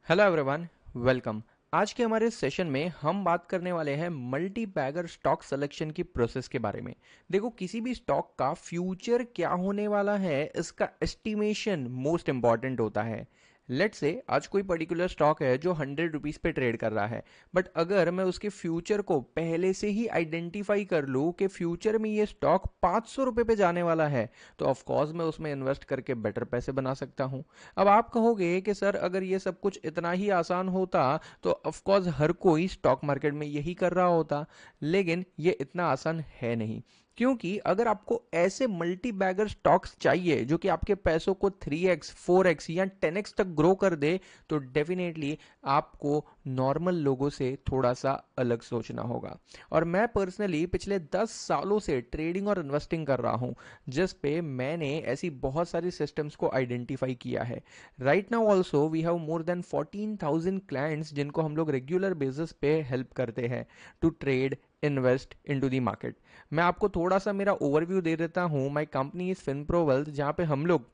Hello everyone, welcome. आज के हमारे सेशन में हम बात करने वाले हैं मल्टी बैगर स्टॉक सिलेक्शन की प्रोसेस के बारे में। देखो, किसी भी स्टॉक का फ्यूचर क्या होने वाला है, इसका एस्टिमेशन मोस्ट इंपॉर्टेंट होता है। लेट्स से आज कोई पर्टिकुलर स्टॉक है जो 100 रुपीज़ पे ट्रेड कर रहा है, बट अगर मैं उसके फ्यूचर को पहले से ही आइडेंटिफाई कर लूँ कि फ्यूचर में ये स्टॉक 500 रुपये पे जाने वाला है, तो ऑफकोर्स मैं उसमें इन्वेस्ट करके बेटर पैसे बना सकता हूँ। अब आप कहोगे कि सर, अगर ये सब कुछ इतना ही आसान होता तो ऑफ कोर्स हर कोई स्टॉक मार्केट में यही कर रहा होता, लेकिन ये इतना आसान है नहीं। क्योंकि अगर आपको ऐसे मल्टी बैगर स्टॉक्स चाहिए जो कि आपके पैसों को 3x 4x या 10x तक ग्रो कर दे, तो डेफिनेटली आपको नॉर्मल लोगों से थोड़ा सा अलग सोचना होगा। और मैं पर्सनली पिछले 10 सालों से ट्रेडिंग और इन्वेस्टिंग कर रहा हूँ, जिस पे मैंने ऐसी बहुत सारी सिस्टम्स को आइडेंटिफाई किया है। Right now also we have more than 14,000 clients जिनको हम लोग रेगुलर बेसिस पे हेल्प करते हैं to trade invest into the market. मैं आपको थोड़ा सा मेरा ओवरव्यू दे देता हूँ। My company is Finpro Wealth, जहाँ पे हम लोग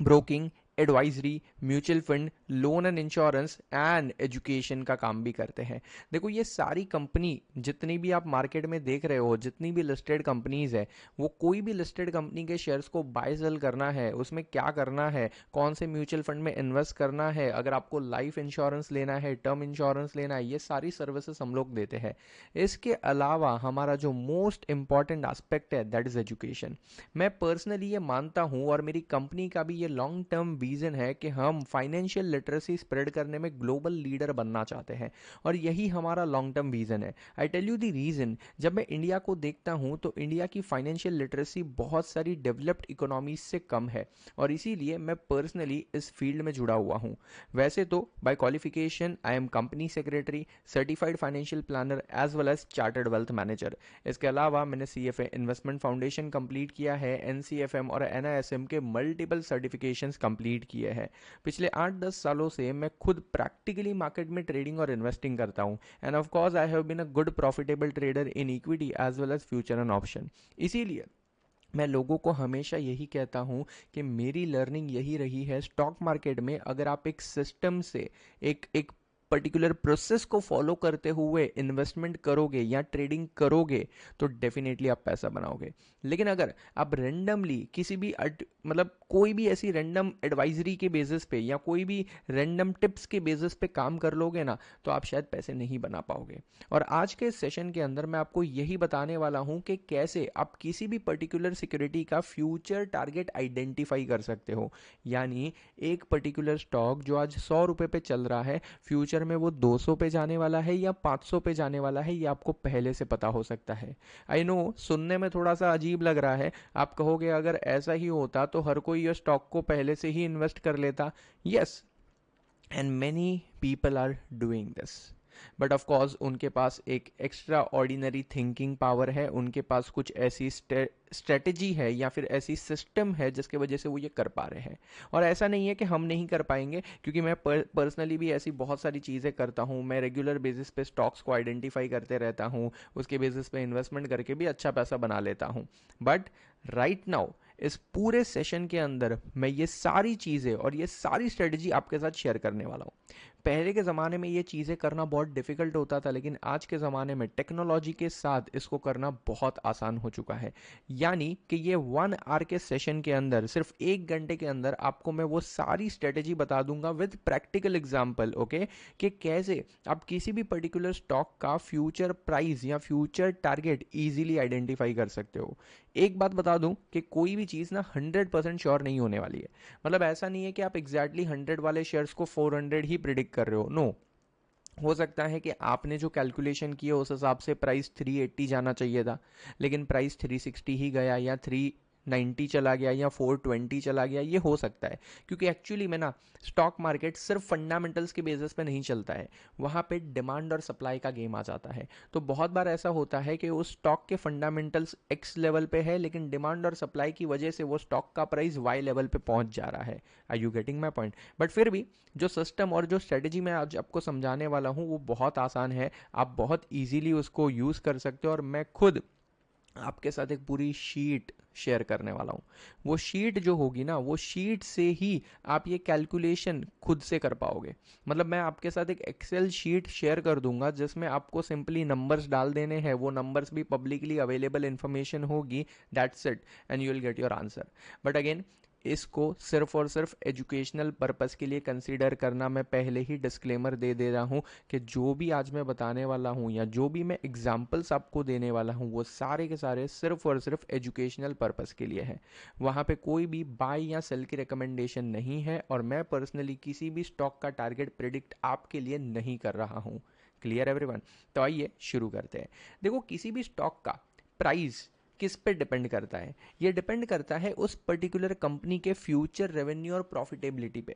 broking, advisory, mutual fund, loan and insurance and education का काम भी करते हैं। देखो, ये सारी कंपनी जितनी भी आप मार्केट में देख रहे हो, जितनी भी लिस्टेड कंपनीज है, वो कोई भी लिस्टेड कंपनी के शेयर्स को बाय सेल करना है, उसमें क्या करना है, कौन से म्यूचुअल फंड में इन्वेस्ट करना है, अगर आपको लाइफ इंश्योरेंस लेना है, टर्म इंश्योरेंस लेना है, ये सारी सर्विसेज हम लोग देते हैं। इसके अलावा हमारा जो मोस्ट इंपॉर्टेंट एस्पेक्ट है, दैट इज एजुकेशन। मैं पर्सनली ये मानता हूँ और मेरी कंपनी का भी ये लॉन्ग टर्म विजन है कि हम फाइनेंशियल लिटरेसी स्प्रेड करने में ग्लोबल लीडर बनना चाहते हैं, और यही हमारा लॉन्ग टर्म विजन है। I tell you the reason, जब मैं इंडिया को देखता हूँ तो इंडिया की फाइनेंशियल लिटरेसी बहुत सारी डेवलप्ड इकोनॉमीज से कम है, और इसीलिए मैं पर्सनली इस फील्ड में जुड़ा हुआ हूँ। वैसे तो by qualification I am company secretary, certified financial planner as well as chartered wealth manager. इसके अलावा मैंने CFA इन्वेस्टमेंट फाउंडेशन कंप्लीट किया है, NCFM और NISM के मल्टीपल सर्टिफिकेशंस कंप्लीट किए हैं। पिछले 8-10 सालों से मैं खुद प्रैक्टिकली मार्केट में ट्रेडिंग और इन्वेस्टिंग करता हूँ, and of course I have been a good profitable trader in equity as well as future and option. इसीलिए मैं लोगों को हमेशा यही कहता हूँ कि मेरी लर्निंग यही रही है, स्टॉक मार्केट में अगर आप एक सिस्टम से एक एक पर्टिकुलर प्रोसेस को फॉलो करते हुए इन्वेस्टमेंट करोगे या ट्रेडिंग करोगे, तो डेफिनेटली आप पैसा बनाओगे। लेकिन अगर आप रेंडमली किसी भी मतलब कोई भी ऐसी रेंडम एडवाइजरी के बेसिस पे या कोई भी रेंडम टिप्स के बेसिस पे काम कर लोगे ना, तो आप शायद पैसे नहीं बना पाओगे। और आज के सेशन के अंदर मैं आपको यही बताने वाला हूं कि कैसे आप किसी भी पर्टिकुलर सिक्योरिटी का फ्यूचर टारगेट आइडेंटिफाई कर सकते हो। यानी एक पर्टिकुलर स्टॉक जो आज 100 रुपये पे चल रहा है, फ्यूचर में वो 200 पे जाने वाला है या 500 पे जाने वाला है, ये आपको पहले से पता हो सकता है। आई नो, सुनने में थोड़ा सा अजीब लग रहा है। आप कहोगे अगर ऐसा ही होता तो हर कोई ये स्टॉक को पहले से ही इन्वेस्ट कर लेता। Yes, and many people are doing this, but of course उनके पास एक एक्स्ट्रा ऑर्डिनरी थिंकिंग पावर है, उनके पास कुछ ऐसी स्ट्रेटजी है या फिर ऐसी सिस्टम है जिसके वजह से वो ये कर पा रहे हैं। और ऐसा नहीं है कि हम नहीं कर पाएंगे, क्योंकि मैं पर्सनली भी ऐसी बहुत सारी चीज़ें करता हूँ। मैं रेगुलर बेसिस पे स्टॉक्स को आइडेंटिफाई करते रहता हूँ, उसके बेसिस पे इन्वेस्टमेंट करके भी अच्छा पैसा बना लेता हूँ। बट राइट नाउ इस पूरे सेशन के अंदर मैं ये सारी चीज़ें और ये सारी स्ट्रेटजी आपके साथ शेयर करने वाला हूँ। पहले के ज़माने में ये चीज़ें करना बहुत डिफ़िकल्ट होता था, लेकिन आज के ज़माने में टेक्नोलॉजी के साथ इसको करना बहुत आसान हो चुका है। यानी कि ये 1 आवर के सेशन के अंदर, सिर्फ 1 घंटे के अंदर आपको मैं वो सारी स्ट्रेटेजी बता दूंगा विद प्रैक्टिकल एग्जाम्पल। ओके, कि कैसे आप किसी भी पर्टिकुलर स्टॉक का फ्यूचर प्राइस या फ्यूचर टारगेट इजीली आइडेंटिफाई कर सकते हो। एक बात बता दूं कि कोई भी चीज़ ना 100% श्योर नहीं होने वाली है। मतलब ऐसा नहीं है कि आप एग्जैक्टली 100 वाले शेयर्स को 400 ही प्रिडिक्ट कर रहे हो। नो, हो सकता है कि आपने जो कैलकुलेशन की है उस हिसाब से प्राइस 380 जाना चाहिए था, लेकिन प्राइस 360 ही गया, या 390 चला गया, या 420 चला गया। ये हो सकता है, क्योंकि एक्चुअली में ना स्टॉक मार्केट सिर्फ फंडामेंटल्स के बेसिस पे नहीं चलता है, वहाँ पे डिमांड और सप्लाई का गेम आ जाता है। तो बहुत बार ऐसा होता है कि उस स्टॉक के फंडामेंटल्स एक्स लेवल पे है, लेकिन डिमांड और सप्लाई की वजह से वो स्टॉक का प्राइस वाई लेवल पे पहुंच जा रहा है। Are you getting my point? But फिर भी जो सिस्टम और जो स्ट्रेटेजी मैं आज आपको समझाने वाला हूँ वो बहुत आसान है, आप बहुत इजीली उसको यूज़ कर सकते हो। और मैं खुद आपके साथ एक पूरी शीट शेयर करने वाला हूँ। वो शीट जो होगी ना, वो शीट से ही आप ये कैलकुलेशन खुद से कर पाओगे। मतलब मैं आपके साथ एक एक्सेल शीट शेयर कर दूंगा जिसमें आपको सिंपली नंबर्स डाल देने हैं, वो नंबर्स भी पब्लिकली अवेलेबल इन्फॉर्मेशन होगी, that's it, and you will get your answer. But again, इसको सिर्फ और सिर्फ एजुकेशनल पर्पस के लिए कंसीडर करना, मैं पहले ही डिस्क्लेमर दे दे रहा हूँ कि जो भी आज मैं बताने वाला हूँ या जो भी मैं एग्जांपल्स आपको देने वाला हूँ वो सारे के सारे सिर्फ और सिर्फ एजुकेशनल पर्पस के लिए है। वहाँ पे कोई भी बाय या सेल की रिकमेंडेशन नहीं है और मैं पर्सनली किसी भी स्टॉक का टारगेट प्रिडिक्ट आपके लिए नहीं कर रहा हूँ। Clear everyone? तो आइए शुरू करते हैं। देखो, किसी भी स्टॉक का प्राइस किस पे डिपेंड करता है? ये डिपेंड करता है उस पर्टिकुलर कंपनी के फ्यूचर रेवेन्यू और प्रॉफिटेबिलिटी पे।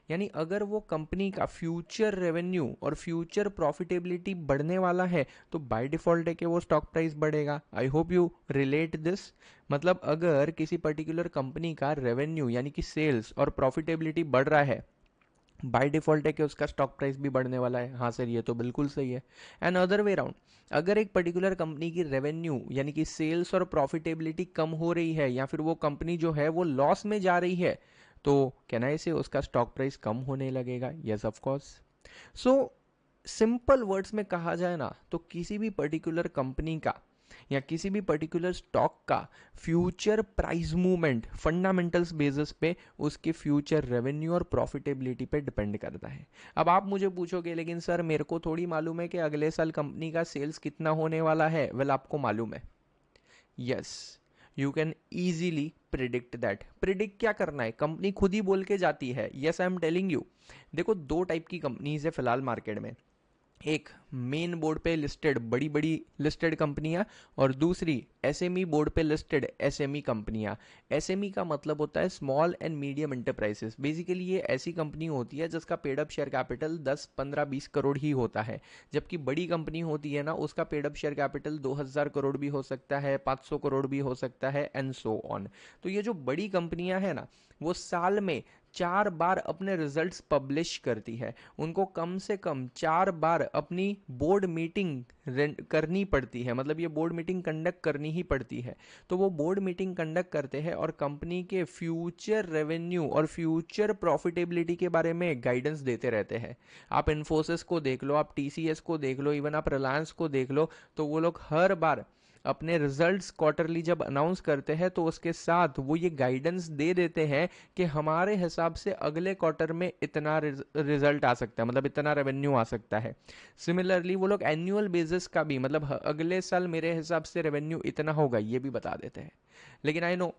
यानी अगर वो कंपनी का फ्यूचर रेवेन्यू और फ्यूचर प्रॉफिटेबिलिटी बढ़ने वाला है तो बाय डिफॉल्ट है कि वो स्टॉक प्राइस बढ़ेगा। I hope you relate this. मतलब अगर किसी पर्टिकुलर कंपनी का रेवेन्यू यानी कि सेल्स और प्रॉफिटेबिलिटी बढ़ रहा है, बाय डिफॉल्ट है कि उसका स्टॉक प्राइस भी बढ़ने वाला है। हाँ सर, ये तो बिल्कुल सही है। एंड अदर वे राउंड, अगर एक पर्टिकुलर कंपनी की रेवेन्यू यानी कि सेल्स और प्रॉफिटेबिलिटी कम हो रही है या फिर वो कंपनी जो है वो लॉस में जा रही है, तो कहना है इसे उसका स्टॉक प्राइस कम होने लगेगा। Yes of course. So simple words में कहा जाए ना, तो किसी भी पर्टिकुलर कंपनी का या किसी भी पर्टिकुलर स्टॉक का future price movement fundamentals basis पे उसके फ्यूचर रेवेन्यू और प्रॉफिटेबिलिटी पे डिपेंड करता है। अब आप मुझे पूछोगे लेकिन सर मेरे को थोड़ी मालूम है कि अगले साल कंपनी का सेल्स कितना होने वाला है। वेल, आपको मालूम है। Yes, you can easily predict that. Predict क्या करना है, कंपनी खुद ही बोल के जाती है। Yes, I am telling you. देखो, दो टाइप की कंपनीज है फिलहाल मार्केट में। एक मेन बोर्ड पे लिस्टेड बड़ी बड़ी लिस्टेड कंपनियां और दूसरी एसएमई बोर्ड पे लिस्टेड एसएमई कंपनियां। एसएमई का मतलब होता है small and medium enterprises. Basically ये ऐसी कंपनी होती है जिसका paid up share capital 10 15 20 crore ही होता है। जबकि बड़ी कंपनी होती है ना, उसका paid up share capital 2000 crore भी हो सकता है, 500 करोड़ भी हो सकता है, एंड सो ऑन। तो ये जो बड़ी कंपनियां हैं ना, वो साल में 4 बार अपने रिजल्ट्स पब्लिश करती है। उनको कम से कम 4 बार अपनी बोर्ड मीटिंग करनी पड़ती है। मतलब ये बोर्ड मीटिंग कंडक्ट करनी ही पड़ती है। तो वो बोर्ड मीटिंग कंडक्ट करते हैं और कंपनी के फ्यूचर रेवेन्यू और फ्यूचर प्रॉफिटेबिलिटी के बारे में गाइडेंस देते रहते हैं। आप इन्फोसिस को देख लो, आप टीसीएस को देख लो, इवन आप रिलायंस को देख लो, तो वो लोग हर बार अपने रिजल्ट्स क्वार्टरली जब अनाउंस करते हैं तो उसके साथ वो ये गाइडेंस दे देते हैं कि हमारे हिसाब से अगले क्वार्टर में इतना रिजल्ट आ सकता है, मतलब इतना रेवेन्यू आ सकता है। सिमिलरली वो लोग एनुअल बेसिस का भी, मतलब अगले साल मेरे हिसाब से रेवेन्यू इतना होगा, ये भी बता देते हैं। लेकिन आई नो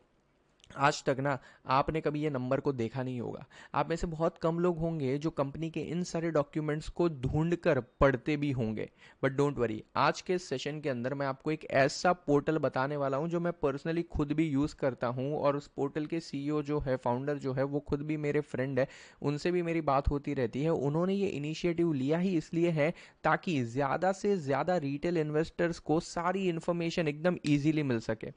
आज तक ना आपने कभी ये नंबर को देखा नहीं होगा। आप में से बहुत कम लोग होंगे जो कंपनी के इन सारे डॉक्यूमेंट्स को ढूंढकर पढ़ते भी होंगे। बट डोंट वरी, आज के सेशन के अंदर मैं आपको एक ऐसा पोर्टल बताने वाला हूं जो मैं पर्सनली खुद भी यूज़ करता हूं, और उस पोर्टल के सीईओ जो है, फाउंडर जो है, वो खुद भी मेरे फ्रेंड है। उनसे भी मेरी बात होती रहती है। उन्होंने ये इनिशिएटिव लिया ही इसलिए है ताकि ज़्यादा से ज़्यादा रिटेल इन्वेस्टर्स को सारी इन्फॉर्मेशन एकदम ईजीली मिल सके।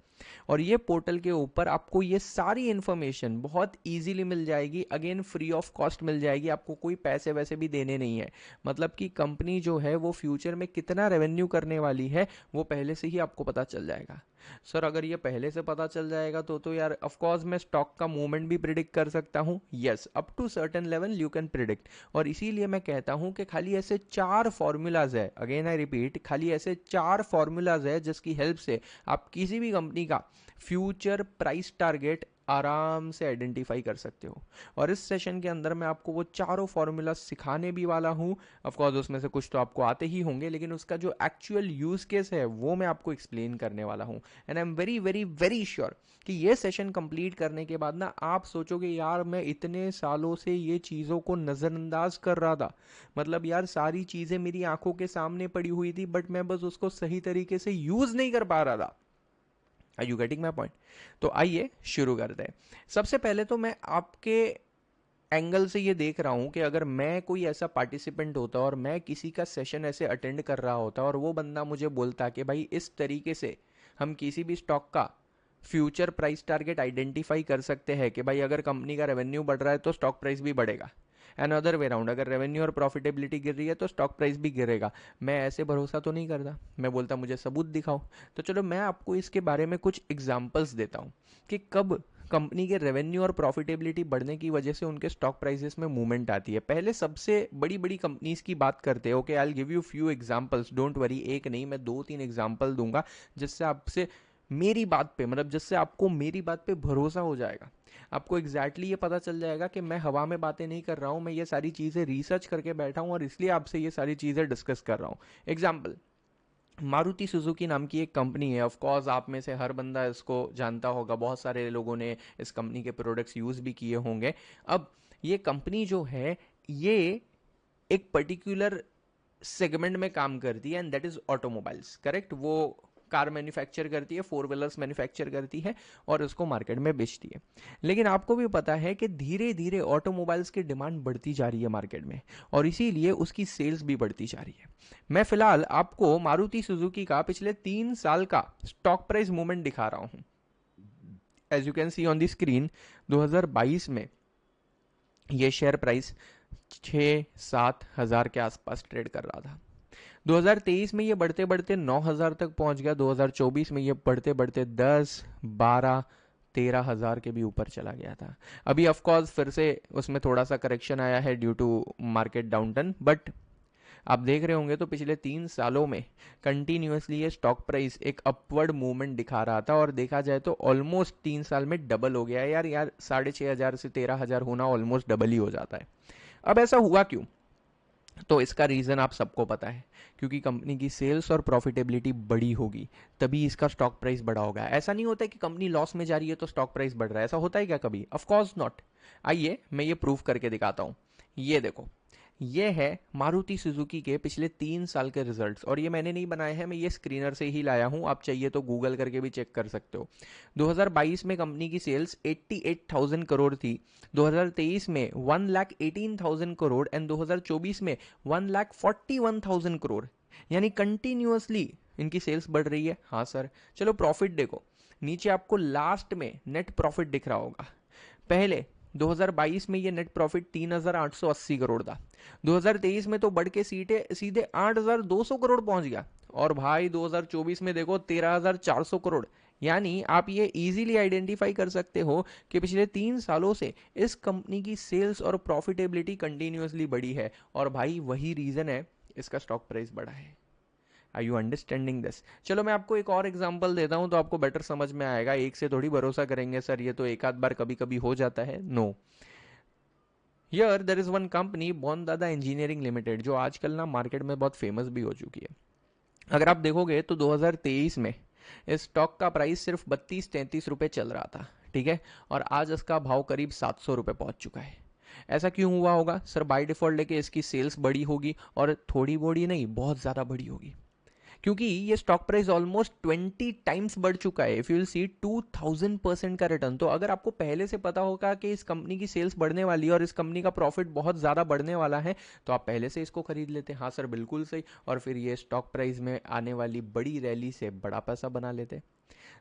और ये पोर्टल के ऊपर आपको ये सारी इंफॉर्मेशन बहुत इजीली मिल जाएगी। अगेन फ्री ऑफ कॉस्ट मिल जाएगी, आपको कोई पैसे वैसे भी देने नहीं है। मतलब कि कंपनी जो है वो फ्यूचर में कितना रेवेन्यू करने वाली है वो पहले से ही आपको पता चल जाएगा। सर अगर ये पहले से पता चल जाएगा तो यार ऑफ कोर्स मैं स्टॉक का मूवमेंट भी प्रिडिक्ट कर सकता हूँ। Yes, up to certain level you can predict. और इसीलिए मैं कहता हूँ कि खाली ऐसे 4 फॉर्मूलाज है, अगेन आई रिपीट, खाली ऐसे 4 फॉर्मूलाज है जिसकी हेल्प से आप किसी भी कंपनी का फ्यूचर प्राइस टारगेट आराम से आइडेंटिफाई कर सकते हो। और इस सेशन के अंदर मैं आपको वो चारों फॉर्मूला सिखाने भी वाला हूँ। ऑफ कोर्स उसमें से कुछ तो आपको आते ही होंगे, लेकिन उसका जो एक्चुअल यूज केस है वो मैं आपको एक्सप्लेन करने वाला हूँ। And I am very very very sure कि ये सेशन कंप्लीट करने के बाद ना आप सोचोगे यार मैं इतने सालों से ये चीज़ों को नज़रअंदाज कर रहा था। मतलब यार सारी चीज़ें मेरी आंखों के सामने पड़ी हुई थी बट मैं बस उसको सही तरीके से यूज़ नहीं कर पा रहा था। Are you getting my point? तो आइए शुरू करते हैं। सबसे पहले तो मैं आपके एंगल से ये देख रहा हूं कि अगर मैं कोई ऐसा पार्टिसिपेंट होता और मैं किसी का सेशन ऐसे अटेंड कर रहा होता और वो बंदा मुझे बोलता कि भाई इस तरीके से हम किसी भी स्टॉक का फ्यूचर प्राइस टारगेट आइडेंटिफाई कर सकते हैं कि भाई अगर कंपनी का रेवेन्यू बढ़ रहा है तो स्टॉक प्राइस भी बढ़ेगा। एंड अदर वे राउंड, अगर रेवेन्यू और प्रॉफिटेबिलिटी गिर रही है तो स्टॉक प्राइस भी गिरेगा। मैं ऐसे भरोसा तो नहीं करता, मैं बोलता मुझे सबूत दिखाओ। तो चलो मैं आपको इसके बारे में कुछ एग्जांपल्स देता हूँ कि कब कंपनी के रेवेन्यू और प्रॉफिटेबिलिटी बढ़ने की वजह से उनके स्टॉक प्राइसेस में मूवमेंट आती है। पहले सबसे बड़ी बड़ी कंपनीज की बात करते हैं। Okay, I will give you few examples, don't worry, एक नहीं मैं 2-3 एग्जांपल दूंगा जिससे आपसे मेरी बात पे, मतलब जिससे आपको मेरी बात पे भरोसा हो जाएगा। आपको एग्जैक्टली ये पता चल जाएगा कि मैं हवा में बातें नहीं कर रहा हूँ, मैं ये सारी चीज़ें रिसर्च करके बैठा हूँ और इसलिए आपसे ये सारी चीज़ें डिस्कस कर रहा हूँ। एग्जाम्पल, मारुति सुजुकी नाम की एक कंपनी है। ऑफ कोर्स आप में से हर बंदा इसको जानता होगा, बहुत सारे लोगों ने इस कंपनी के प्रोडक्ट्स यूज़ भी किए होंगे। अब ये कंपनी जो है, ये एक पर्टिकुलर सेगमेंट में काम करती है and that is automobiles, correct. वो कार मैन्युफैक्चर करती है, 4 व्हीलर्स मैन्युफैक्चर करती है और उसको मार्केट में बेचती है। लेकिन आपको भी पता है कि धीरे धीरे ऑटोमोबाइल्स की डिमांड बढ़ती जा रही है मार्केट में और इसीलिए उसकी सेल्स भी बढ़ती जा रही है। मैं फिलहाल आपको मारुति सुजुकी का पिछले 3 साल का स्टॉक प्राइस मूवमेंट दिखा रहा हूं। As you can see on the screen, 2022 में ये शेयर प्राइस 6-7 हज़ार के आसपास ट्रेड कर रहा था। 2023 में ये बढ़ते बढ़ते 9 हज़ार तक पहुंच गया। 2024 में ये बढ़ते बढ़ते 10-12-13 हज़ार के भी ऊपर चला गया था। अभी ऑफ कोर्स फिर से उसमें थोड़ा सा करेक्शन आया है due to market downturn, but आप देख रहे होंगे तो पिछले 3 सालों में कंटिन्यूसली ये स्टॉक प्राइस एक अपवर्ड मूवमेंट दिखा रहा था और देखा जाए तो ऑलमोस्ट 3 साल में डबल हो गया है। यार 6,500 से 13,000 होना ऑलमोस्ट डबल ही हो जाता है। अब ऐसा हुआ क्यों? तो इसका रीज़न आप सबको पता है, क्योंकि कंपनी की सेल्स और प्रॉफिटेबिलिटी बड़ी होगी तभी इसका स्टॉक प्राइस बढ़ा होगा। ऐसा नहीं होता है कि कंपनी लॉस में जा रही है तो स्टॉक प्राइस बढ़ रहा है, ऐसा होता है क्या कभी? Of course not. आइए मैं ये प्रूव करके दिखाता हूँ। ये देखो, ये है मारुति सुजुकी के पिछले 3 साल के रिजल्ट्स और ये मैंने नहीं बनाए हैं, मैं ये स्क्रीनर से ही लाया हूँ। आप चाहिए तो गूगल करके भी चेक कर सकते हो। 2022 में कंपनी की सेल्स 88,000 करोड़ थी, 2023 में 1,18,000 करोड़ एंड 2024 में 1,41,000 करोड़। यानी कंटिन्यूअसली इनकी सेल्स बढ़ रही है। हाँ सर, चलो प्रॉफिट देखो, नीचे आपको लास्ट में नेट प्रॉफिट दिख रहा होगा। पहले 2022 में ये नेट प्रॉफिट 3,880 करोड़ था, 2023 में तो बढ़ के सीधे 8,200 करोड़ पहुंच गया और भाई 2024 में देखो 13,400 करोड़। यानी आप ये इजीली आइडेंटिफाई कर सकते हो कि पिछले 3 सालों से इस कंपनी की सेल्स और प्रॉफिटेबिलिटी कंटिन्यूसली बढ़ी है और भाई वही रीजन है इसका स्टॉक प्राइस बढ़ा है। Are you understanding this? चलो मैं आपको एक और एग्जांपल देता हूं तो आपको बेटर समझ में आएगा। एक से थोड़ी भरोसा करेंगे सर, ये तो एक आध बार कभी कभी हो जाता है। No, here there is one company Bondada engineering limited, जो आजकल ना मार्केट में बहुत फेमस भी हो चुकी है। अगर आप देखोगे तो 2023 में इस स्टॉक का प्राइस सिर्फ 32-33 रुपए चल रहा था, ठीक है, और आज इसका भाव करीब 700 रुपए पहुंच चुका है। ऐसा क्यों हुआ होगा सर? बाय डिफॉल्ट लेके इसकी सेल्स बड़ी होगी और थोड़ी बड़ी नहीं, बहुत ज़्यादा बड़ी होगी, क्योंकि ये स्टॉक प्राइस ऑलमोस्ट 20 टाइम्स बढ़ चुका है। इफ यू विल सी 2000% का रिटर्न। तो अगर आपको पहले से पता होगा कि इस कंपनी की सेल्स बढ़ने वाली है और इस कंपनी का प्रॉफिट बहुत ज़्यादा बढ़ने वाला है तो आप पहले से इसको खरीद लेते। हाँ सर, बिल्कुल सही। और फिर ये स्टॉक प्राइस में आने वाली बड़ी रैली से बड़ा पैसा बना लेते।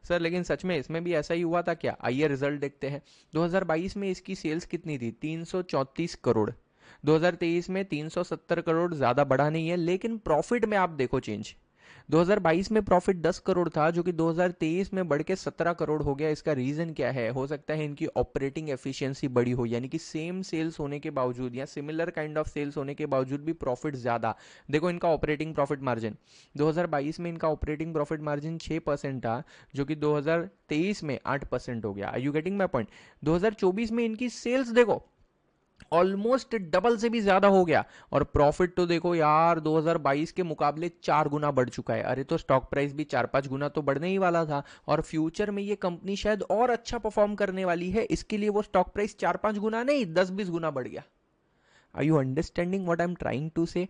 सर लेकिन सच में इसमें भी ऐसा ही हुआ था क्या? आइए रिजल्ट देखते हैं। 2022 में इसकी सेल्स कितनी थी? 334 करोड़। 2023 में 370 करोड़, ज़्यादा बढ़ा नहीं है, लेकिन प्रॉफिट में आप देखो चेंज। 2022 में प्रॉफिट 10 करोड़ था जो कि 2023 में बढ़ के 17 करोड़ हो गया। इसका रीजन क्या है? हो सकता है इनकी ऑपरेटिंग एफिशिएंसी बड़ी हो, यानी कि सेम सेल्स होने के बावजूद या सिमिलर काइंड ऑफ सेल्स होने के बावजूद भी प्रॉफिट ज्यादा। देखो इनका ऑपरेटिंग प्रॉफिट मार्जिन, 2022 में इनका ऑपरेटिंग प्रॉफिट मार्जिन 6% था जो कि 2023 में 8% हो गया। Are you getting my point? 2024 में इनकी सेल्स देखो ऑलमोस्ट डबल से भी ज्यादा हो गया और प्रॉफिट तो देखो यार 2022 के मुकाबले 4 गुना बढ़ चुका है। अरे तो स्टॉक प्राइस भी 4-5 गुना तो बढ़ने ही वाला था और फ्यूचर में ये कंपनी शायद और अच्छा परफॉर्म करने वाली है, इसके लिए वो स्टॉक प्राइस 4-5 गुना नहीं 10-20 गुना बढ़ गया। Are you understanding what I'm trying to say?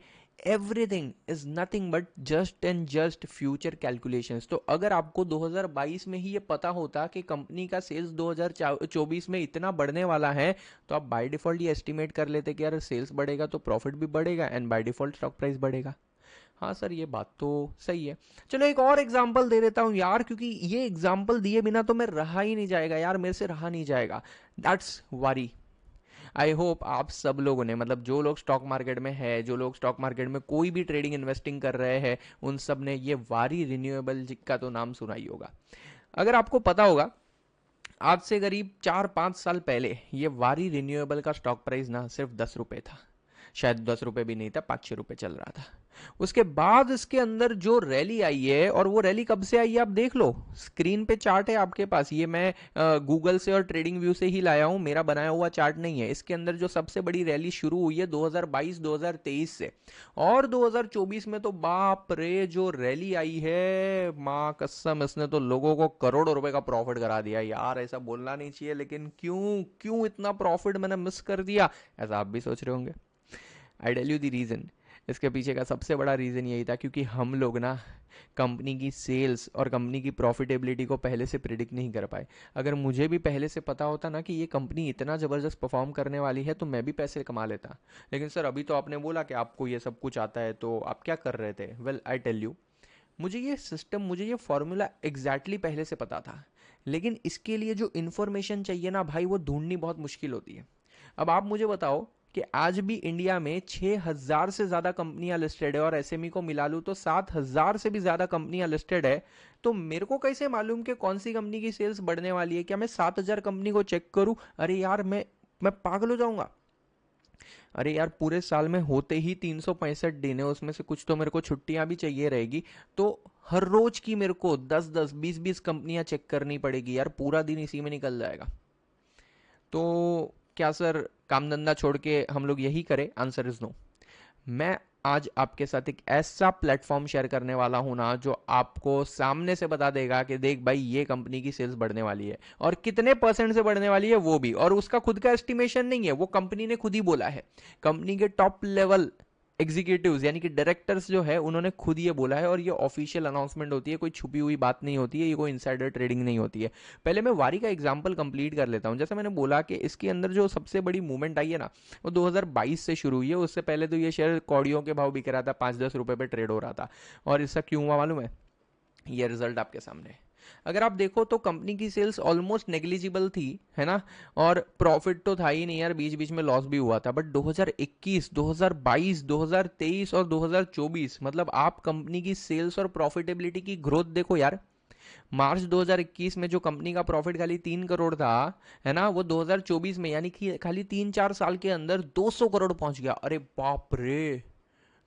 Everything is nothing but just and just future calculations। तो अगर आपको 2022 में ही ये पता होता कि कंपनी का सेल्स 2024 में इतना बढ़ने वाला है तो आप बाय डिफॉल्ट ये एस्टिमेट कर लेते कि यार सेल्स बढ़ेगा तो प्रॉफिट भी बढ़ेगा and by default stock price बढ़ेगा। हाँ सर, ये बात तो सही है। चलो एक और एग्जांपल दे देता हूँ यार, क्योंकि ये एग्जांपल दिए बिना तो मैं रहा ही नहीं जाएगा यार, मेरे से रहा नहीं जाएगा। That's worry. आई होप आप सब लोगों ने, मतलब जो लोग स्टॉक मार्केट में है, जो लोग स्टॉक मार्केट में कोई भी ट्रेडिंग इन्वेस्टिंग कर रहे हैं, उन सब ने ये वारी रिन्यूएबल का तो नाम सुना ही होगा। अगर आपको पता होगा, आज से करीब 4-5 साल पहले ये वारी रिन्यूएबल का स्टॉक प्राइस ना सिर्फ 10 रुपए था, शायद 10 रुपए भी नहीं था, 5-6 रुपए चल रहा था। उसके बाद इसके अंदर जो रैली आई है, और वो रैली कब से आई है आप देख लो, स्क्रीन पे चार्ट है आपके पास, ये मैं गूगल से और ट्रेडिंग व्यू से ही लाया हूं, मेरा बनाया हुआ चार्ट नहीं है। इसके अंदर जो सबसे बड़ी रैली शुरू हुई है 2022-2023 से, और 2024 में तो बाप रे जो रैली आई है, माँ कसम, इसने तो लोगों को करोड़ों रुपए का प्रॉफिट करा दिया यार। ऐसा बोलना नहीं चाहिए, लेकिन क्यों क्यों इतना प्रॉफिट मैंने मिस कर दिया, ऐसा आप भी सोच रहे होंगे। I tell you the reason. इसके पीछे का सबसे बड़ा रीज़न यही था, क्योंकि हम लोग ना कंपनी की सेल्स और कंपनी की प्रॉफिटेबिलिटी को पहले से प्रिडिक्ट नहीं कर पाए। अगर मुझे भी पहले से पता होता ना कि ये कंपनी इतना ज़बरदस्त परफॉर्म करने वाली है, तो मैं भी पैसे कमा लेता। लेकिन सर अभी तो आपने बोला कि आपको ये सब कुछ आता है, तो आप क्या कर रहे थे? वेल आई टेल यू, मुझे ये सिस्टम, मुझे ये फॉर्मूला एग्जैक्टली पहले से पता था, लेकिन इसके लिए जो इन्फॉर्मेशन चाहिए ना भाई, वो ढूंढनी बहुत मुश्किल होती है। अब आप मुझे बताओ कि आज भी इंडिया में 6,000 से ज़्यादा कंपनियां लिस्टेड है, और एसएमई को मिला लूँ तो 7,000 से भी ज़्यादा कंपनियां लिस्टेड है। तो मेरे को कैसे मालूम कि कौन सी कंपनी की सेल्स बढ़ने वाली है? क्या मैं 7,000 कंपनी को चेक करूं? अरे यार, मैं पागल हो जाऊंगा। अरे यार, पूरे साल में होते ही 365 दिन है, उसमें से कुछ तो मेरे को छुट्टियां भी चाहिए रहेगी। तो हर रोज की मेरे को 10-10, 20-20 कंपनियां चेक करनी पड़ेगी यार, पूरा दिन इसी में निकल जाएगा। तो क्या सर काम धंधा छोड़ के हम लोग यही करें? Answer is no. मैं आज आपके साथ एक ऐसा प्लेटफॉर्म शेयर करने वाला हूं ना, जो आपको सामने से बता देगा कि देख भाई, ये कंपनी की सेल्स बढ़ने वाली है, और कितने परसेंट से बढ़ने वाली है वो भी, और उसका खुद का एस्टिमेशन नहीं है, वो कंपनी ने खुद ही बोला है। कंपनी के टॉप लेवल एग्जीक्यूटिव्स यानी कि डायरेक्टर्स जो है, उन्होंने खुद ये बोला है, और ये ऑफिशियल अनाउंसमेंट होती है, कोई छुपी हुई बात नहीं होती है, ये कोई इनसाइडर ट्रेडिंग नहीं होती है। पहले मैं वारी का एग्जांपल कंप्लीट कर लेता हूं। जैसे मैंने बोला कि इसके अंदर जो सबसे बड़ी मूवमेंट आई है ना, वो 2022 से शुरू हुई है। उससे पहले तो ये शेयर कौड़ियों के भाव बिक रहा था, 5-10 रुपए पे ट्रेड हो रहा था। और इसका क्यों हुआ मालूम है? ये रिजल्ट आपके सामने है। अगर आप देखो तो कंपनी की सेल्स ऑलमोस्ट नेग्लिजिबल थी, है ना, और प्रॉफिट तो था ही नहीं यार, बीच बीच में लॉस भी हुआ था। बट 2021, 2022, 2023 और 2024, मतलब आप कंपनी की सेल्स और प्रॉफिटेबिलिटी की ग्रोथ देखो यार। मार्च 2021 में जो कंपनी का प्रॉफिट खाली 3 करोड़ था, है ना, वो 2024 में, यानी कि खाली 3-4 साल के अंदर 200 करोड़ पहुंच गया। अरे बाप रे!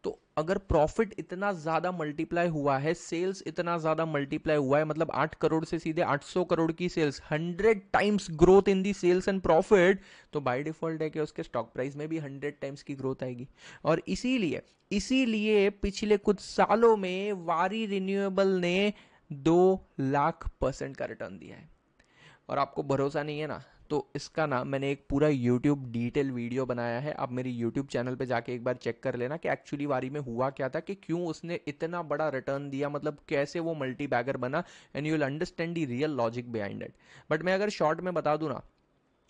तो अगर प्रॉफिट इतना ज्यादा मल्टीप्लाई हुआ है, सेल्स इतना ज्यादा मल्टीप्लाई हुआ है, मतलब 8 करोड़ से सीधे 800 करोड़ की sales, 100 times growth in the sales and profit, तो बाय डिफॉल्ट है कि उसके स्टॉक प्राइस में भी 100 टाइम्स की ग्रोथ आएगी। और इसीलिए इसीलिए पिछले कुछ सालों में वारी रिन्यूएबल ने 2 लाख% का रिटर्न दिया है। और आपको भरोसा नहीं है ना, तो इसका ना मैंने एक पूरा यूट्यूब डिटेल वीडियो बनाया है, आप मेरी यूट्यूब चैनल पे जाके एक बार चेक कर लेना कि एक्चुअली वारी में हुआ क्या था, कि क्यों उसने इतना बड़ा रिटर्न दिया, मतलब कैसे वो मल्टी बैगर बना, and you will understand the real logic behind it. But मैं अगर शॉर्ट में बता दूं ना,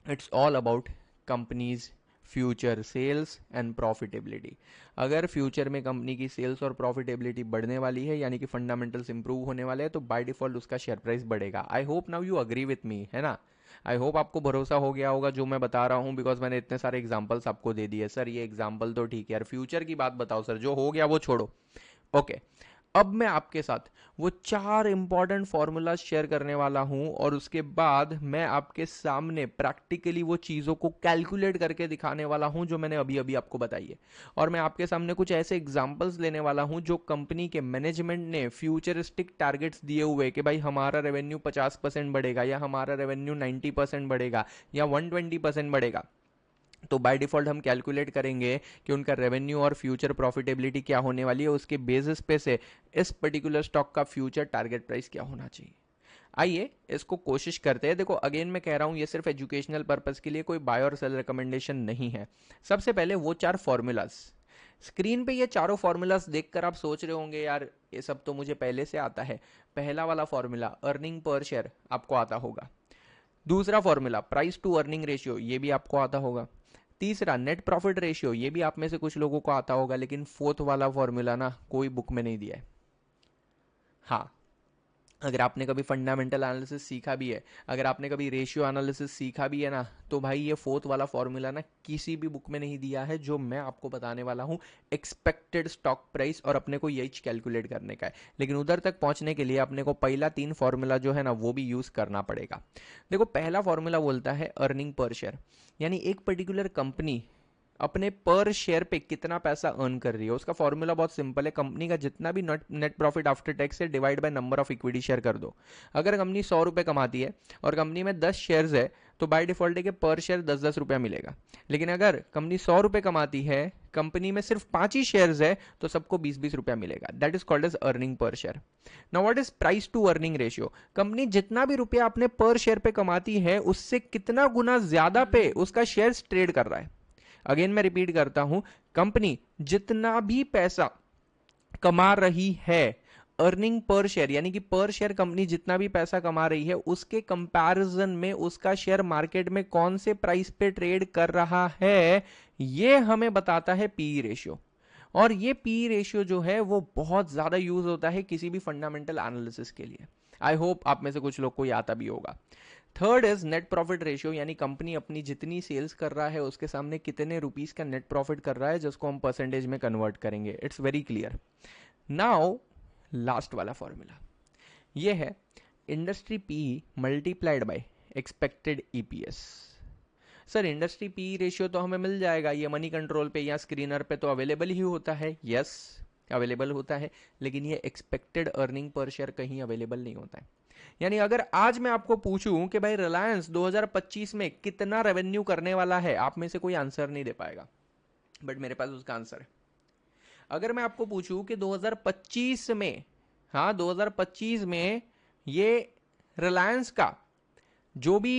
it's all about company's future sales and profitability. अगर फ्यूचर में कंपनी की सेल्स और प्रॉफिटेबिलिटी बढ़ने वाली है, यानी कि फंडामेंटल्स इंप्रूव होने वाले हैं, तो बाय डिफॉल्ट उसका शेयर प्राइस बढ़ेगा। I hope now you agree with me, है ना। आई होप आपको भरोसा हो गया होगा जो मैं बता रहा हूँ, बिकॉज मैंने इतने सारे एग्जाम्पल्स आपको दे दिए। सर ये एग्जाम्पल तो ठीक है यार, फ्यूचर की बात बताओ सर, जो हो गया वो छोड़ो। ओके, अब मैं आपके साथ वो 4 इंपॉर्टेंट फॉर्मूला शेयर करने वाला हूं, और उसके बाद मैं आपके सामने प्रैक्टिकली वो चीज़ों को कैलकुलेट करके दिखाने वाला हूं जो मैंने अभी अभी आपको बताई है। और मैं आपके सामने कुछ ऐसे एग्जांपल्स लेने वाला हूं जो कंपनी के मैनेजमेंट ने फ्यूचरिस्टिक टारगेट्स दिए हुए कि भाई हमारा रेवेन्यू 50% बढ़ेगा, या हमारा रेवेन्यू 90% बढ़ेगा, या 120% बढ़ेगा। तो बाय डिफॉल्ट हम कैलकुलेट करेंगे कि उनका रेवेन्यू और फ्यूचर प्रॉफिटेबिलिटी क्या होने वाली है, उसके बेसिस पे से इस पर्टिकुलर स्टॉक का फ्यूचर टारगेट प्राइस क्या होना चाहिए। आइए इसको कोशिश करते हैं। देखो अगेन मैं कह रहा हूं, ये सिर्फ एजुकेशनल पर्पस के लिए, कोई बाय और सेल रिकमेंडेशन नहीं है। सबसे पहले वो 4 फॉर्मूलाज, स्क्रीन पे ये चारों फॉर्मूलाज देखकर आप सोच रहे होंगे यार ये सब तो मुझे पहले से आता है। पहला वाला फॉर्मूला अर्निंग पर शेयर आपको आता होगा। दूसरा formula price to earning ratio, ये भी आपको आता होगा। तीसरा नेट प्रॉफिट रेशियो, ये भी आप में से कुछ लोगों को आता होगा, लेकिन फोर्थ वाला फॉर्मूला ना कोई बुक में नहीं दिया है। हाँ, अगर आपने कभी फंडामेंटल एनालिसिस सीखा भी है, अगर आपने कभी रेशियो एनालिसिस सीखा भी है ना, तो भाई ये फोर्थ वाला फॉर्मूला ना किसी भी बुक में नहीं दिया है, जो मैं आपको बताने वाला हूँ। एक्सपेक्टेड स्टॉक प्राइस और अपने को यही कैलकुलेट करने का है, लेकिन उधर तक पहुंचने के लिए अपने को पहला 3 फॉर्मूला जो है ना वो भी यूज करना पड़ेगा। देखो पहला फॉर्मूला बोलता है अर्निंग पर शेयर, यानी एक पर्टिकुलर कंपनी अपने पर शेयर पे कितना पैसा अर्न कर रही है। उसका फॉर्मूला बहुत सिंपल है, कंपनी का जितना भी नेट प्रॉफिट आफ्टर टैक्स है divide by number of equity share कर दो। अगर कंपनी 100 रुपये कमाती है और कंपनी में 10 शेयर्स है, तो बाय डिफॉल्ट है कि पर शेयर 10-10 रुपया मिलेगा। लेकिन अगर कंपनी 100 रुपये कमाती है, कंपनी में सिर्फ 5 ही शेयर्स है, तो सबको 20-20 रुपया मिलेगा। That is called as earning per share. Now what is price to earning ratio? Company जितना भी रुपया अपने पर शेयर पे कमाती है, उससे कितना गुना ज्यादा पे उसका शेयर ट्रेड कर रहा है। अगेन मैं रिपीट करता हूं, कंपनी जितना भी पैसा कमा रही है, अर्निंग पर शेयर यानी कि पर शेयर कंपनी जितना भी पैसा कमा रही है, उसके कंपैरिजन में उसका शेयर मार्केट में कौन से प्राइस पे ट्रेड कर रहा है, ये हमें बताता है पीई रेशियो। और ये पी रेशियो जो है वो बहुत ज्यादा यूज होता है किसी भी फंडामेंटल एनालिसिस के लिए। आई होप आप में से कुछ लोग को ये आता भी होगा। Third is net profit ratio, यानी कंपनी अपनी जितनी सेल्स कर रहा है उसके सामने कितने रुपीस का नेट प्रॉफिट कर रहा है, जिसको हम परसेंटेज में कन्वर्ट करेंगे। It's very clear. Now last वाला फॉर्मूला ये है industry P multiplied by expected EPS. Sir industry P ratio तो हमें मिल जाएगा, ये मनी कंट्रोल पे या स्क्रीनर पे तो अवेलेबल ही होता है। यस अवेलेबल होता है, लेकिन ये एक्सपेक्टेड अर्निंग पर शेयर कहीं अवेलेबल नहीं होता है। यानी अगर आज मैं आपको पूछूं कि भाई रिलायंस 2025 में कितना रेवेन्यू करने वाला है, आप में से कोई आंसर नहीं दे पाएगा, बट मेरे पास उसका आंसर है। अगर मैं आपको पूछूं कि 2025 में, हाँ 2025 में ये रिलायंस का जो भी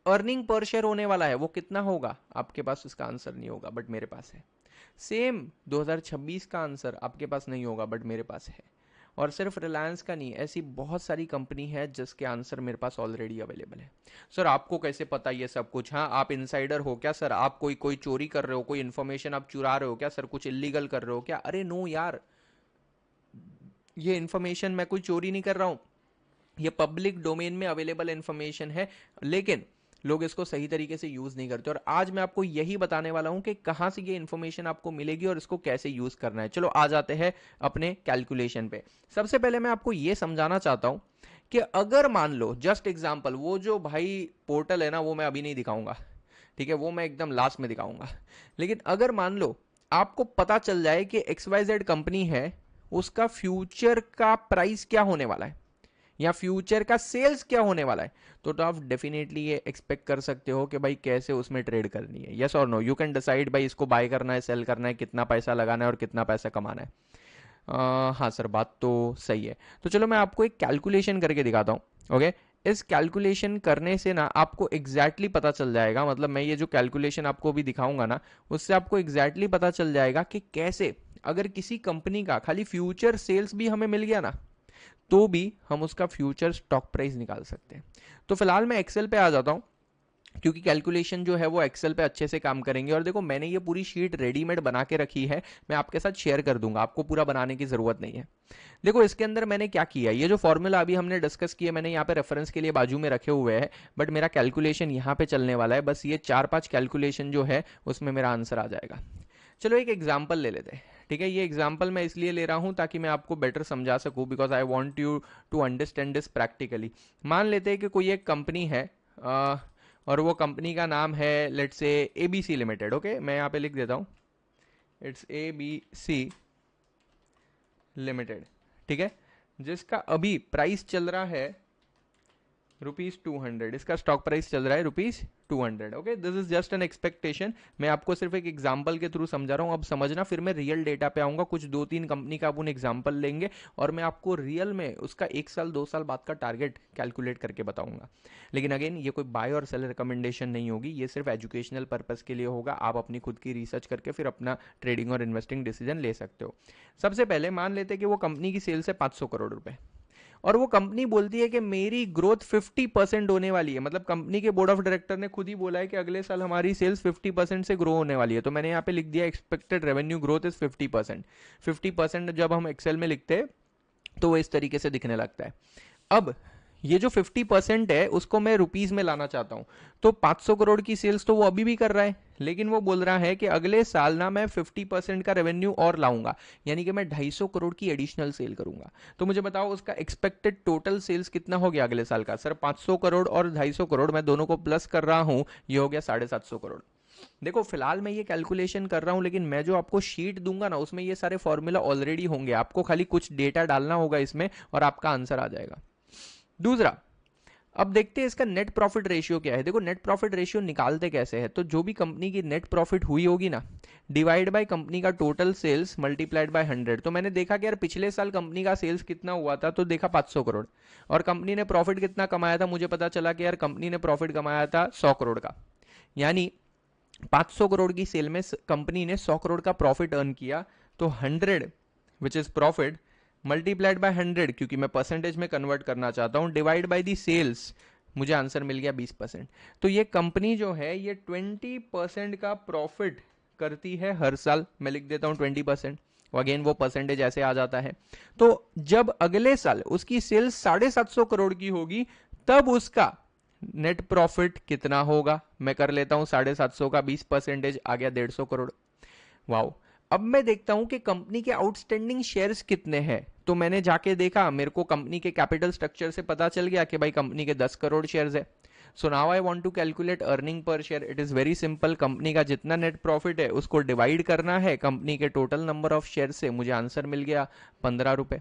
अर्निंग पर शेयर होने वाला है वो कितना होगा, आपके पास उसका आंसर नहीं होगा, बट मेरे पास है। सेम 2026 का आंसर आपके पास नहीं होगा, बट मेरे पास है। और सिर्फ रिलायंस का नहीं, ऐसी बहुत सारी कंपनी है जिसके आंसर मेरे पास ऑलरेडी अवेलेबल है। सर आपको कैसे पता ये सब कुछ? हाँ आप इनसाइडर हो क्या सर? आप कोई कोई चोरी कर रहे हो, कोई इन्फॉर्मेशन आप चुरा रहे हो क्या सर? कुछ इलीगल कर रहे हो क्या? अरे नो यार, ये इन्फॉर्मेशन मैं कोई चोरी नहीं कर रहा हूं, ये पब्लिक डोमेन में अवेलेबल इन्फॉर्मेशन है, लेकिन लोग इसको सही तरीके से यूज नहीं करते। और आज मैं आपको यही बताने वाला हूं कि कहां से ये इन्फॉर्मेशन आपको मिलेगी और इसको कैसे यूज करना है। चलो आ जाते हैं अपने कैलकुलेशन पे। सबसे पहले मैं आपको ये समझाना चाहता हूं कि अगर मान लो, जस्ट एग्जांपल, वो जो भाई पोर्टल है ना वो मैं अभी नहीं दिखाऊंगा, ठीक है, वो मैं एकदम लास्ट में दिखाऊंगा। लेकिन अगर मान लो आपको पता चल जाए कि XYZ कंपनी है, उसका फ्यूचर का प्राइस क्या होने वाला है या फ्यूचर का सेल्स क्या होने वाला है, तो आप डेफिनेटली ये एक्सपेक्ट कर सकते हो कि भाई कैसे उसमें ट्रेड करनी है। यस और नो, यू कैन डिसाइड भाई इसको बाय करना है, सेल करना है, कितना पैसा लगाना है और कितना पैसा कमाना है। हाँ सर बात तो सही है। तो चलो मैं आपको एक कैलकुलेशन करके दिखाता हूँ। ओके, इस कैलकुलेशन करने से ना आपको एग्जैक्टली पता चल जाएगा, मतलब मैं ये जो कैलकुलेशन आपको भी दिखाऊंगा ना, उससे आपको एग्जैक्टली पता चल जाएगा कि कैसे अगर किसी कंपनी का खाली फ्यूचर सेल्स भी हमें मिल गया ना, तो भी हम उसका फ्यूचर स्टॉक प्राइस निकाल सकते हैं। तो फिलहाल मैं एक्सेल पे आ जाता हूं, क्योंकि कैलकुलेशन जो है वो एक्सेल पे अच्छे से काम करेंगे। और देखो मैंने ये पूरी शीट रेडीमेड बना के रखी है, मैं आपके साथ शेयर कर दूंगा, आपको पूरा बनाने की जरूरत नहीं है। देखो इसके अंदर मैंने क्या किया, ये जो फॉर्मूला अभी हमने डिस्कस किया मैंने यहाँ पे रेफरेंस के लिए बाजू में रखे हुए हैं, बट मेरा कैलकुलेशन यहाँ पे चलने वाला है। बस ये 4-5 कैलकुलेशन जो है उसमें मेरा आंसर आ जाएगा। चलो एक एग्जाम्पल ले लेते हैं, ठीक है। ये एग्जाम्पल मैं इसलिए ले रहा हूं ताकि मैं आपको बेटर समझा सकूं, because I want you to understand this practically. मान लेते हैं कि कोई एक कंपनी है और वो कंपनी का नाम है let's say ABC limited. Okay मैं यहाँ पे लिख देता हूँ, इट्स ABC लिमिटेड, ठीक है, जिसका अभी प्राइस चल रहा है ₹200। इसका स्टॉक प्राइस चल रहा है ₹200। Okay, this is just an expectation, मैं आपको सिर्फ एक एग्जांपल के थ्रू समझा रहा हूं। अब समझना, फिर मैं रियल डेटा पे आऊंगा, कुछ 2-3 कंपनी का अपन एग्जांपल लेंगे और मैं आपको रियल में उसका 1 साल 2 साल बाद का टारगेट कैलकुलेट करके बताऊंगा। लेकिन अगेन ये कोई बाय और सेल रिकमेंडेशन नहीं होगी, ये सिर्फ एजुकेशनल पर्पज के लिए होगा। आप अपनी खुद की रिसर्च करके फिर अपना ट्रेडिंग और इन्वेस्टिंग डिसीजन ले सकते हो। सबसे पहले मान लेते हैं कि वो कंपनी की सेल्स है 500 करोड़ रुपए, और वो कंपनी बोलती है कि मेरी ग्रोथ 50% होने वाली है। मतलब कंपनी के बोर्ड ऑफ डायरेक्टर ने खुद ही बोला है कि अगले साल हमारी सेल्स 50% से ग्रो होने वाली है। तो मैंने यहाँ पे लिख दिया एक्सपेक्टेड रेवेन्यू ग्रोथ इज 50%। 50% जब हम एक्सेल में लिखते हैं तो वो इस तरीके से दिखने लगता है। अब ये जो 50% है उसको मैं रुपीस में लाना चाहता हूं, तो 500 करोड़ की सेल्स तो वो अभी भी कर रहा है, लेकिन वो बोल रहा है कि अगले साल ना मैं 50% का रेवेन्यू और लाऊंगा, यानी कि मैं 250 करोड़ की एडिशनल सेल करूंगा। तो मुझे बताओ उसका एक्सपेक्टेड टोटल सेल्स कितना हो गया अगले साल का? सर 500 करोड़ और 250 करोड़ मैं दोनों को प्लस कर रहा हूं, ये हो गया 750 करोड़। देखो फिलहाल मैं ये कैलकुलेशन कर रहा हूं, लेकिन मैं जो आपको शीट दूंगा ना उसमें ये सारे फॉर्मूला ऑलरेडी होंगे, आपको खाली कुछ डेटा डालना होगा इसमें और आपका आंसर आ जाएगा। दूसरा, अब देखते हैं इसका नेट प्रॉफिट रेशियो क्या है। देखो नेट प्रॉफिट रेशियो निकालते कैसे है, तो जो भी कंपनी की नेट प्रॉफिट हुई होगी ना, डिवाइड बाय कंपनी का टोटल सेल्स मल्टीप्लाइड बाय 100। तो मैंने देखा कि यार पिछले साल कंपनी का सेल्स कितना हुआ था, तो देखा 500 करोड़, और कंपनी ने प्रॉफिट कितना कमाया था, मुझे पता चला कि यार कंपनी ने प्रॉफिट कमाया था 100 करोड़ का। यानी 500 करोड़ की सेल में कंपनी ने 100 करोड़ का प्रॉफिट अर्न किया, तो 100 which is profit multiplied by 100, क्योंकि मैं परसेंटेज में कन्वर्ट करना चाहता हूं, डिवाइड बाय दी सेल्स, मुझे आंसर मिल गया 20%। तो ये कंपनी जो है ये 20% का प्रॉफिट करती है हर साल। मैं लिख देता हूं 20%, अगेन वो परसेंटेज ऐसे आ जाता है। तो जब अगले साल उसकी सेल्स 750 करोड़ की होगी, तब उसका नेट प्रॉफिट कितना होगा? मैं कर लेता हूं 750 का 20%, आ गया 150 करोड़। वाओ। अब मैं देखता हूं कि कंपनी के आउटस्टैंडिंग शेयर्स कितने हैं। तो मैंने जाके देखा, मेरे को कंपनी के कैपिटल स्ट्रक्चर से पता चल गया कि भाई कंपनी के 10 करोड़ शेयर्स है। So now I want to calculate earning per share. It is very simple, company का जितना नेट प्रॉफिट है उसको डिवाइड करना है कंपनी के टोटल नंबर ऑफ शेयर से, मुझे आंसर मिल गया 15 रुपए।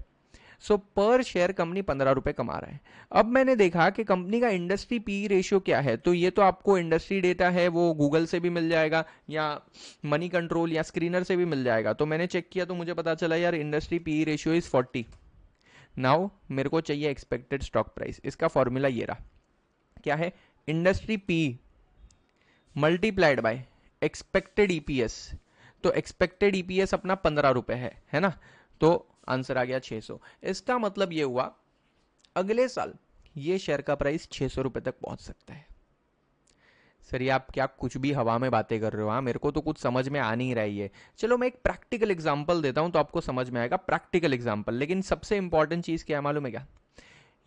सो पर शेयर कंपनी 15 रुपए कमा रहा है। अब मैंने देखा कि कंपनी का इंडस्ट्री पी रेशियो क्या है, तो ये तो आपको इंडस्ट्री डेटा है वो गूगल से भी मिल जाएगा या मनी कंट्रोल या स्क्रीनर से भी मिल जाएगा। तो मैंने चेक किया तो मुझे पता चला यार industry P ratio is 40। Now मेरे को चाहिए एक्सपेक्टेड स्टॉक प्राइस। इसका फॉर्मूला ये रहा, क्या है? Industry P multiplied by expected EPS. तो एक्सपेक्टेड ईपीएस अपना 15 रुपए है ना? तो आंसर आ गया 600। इसका मतलब ये हुआ अगले साल ये शेयर का प्राइस 600 रुपए तक पहुंच सकता है। सर ये आप क्या कुछ भी हवा में बातें कर रहे हो? हाँ, मेरे को तो कुछ समझ में आ नहीं रही है। चलो मैं एक प्रैक्टिकल एग्जांपल देता हूं तो आपको समझ में आएगा, प्रैक्टिकल एग्जांपल। लेकिन सबसे इंपॉर्टेंट चीज क्या है मालूम है क्या?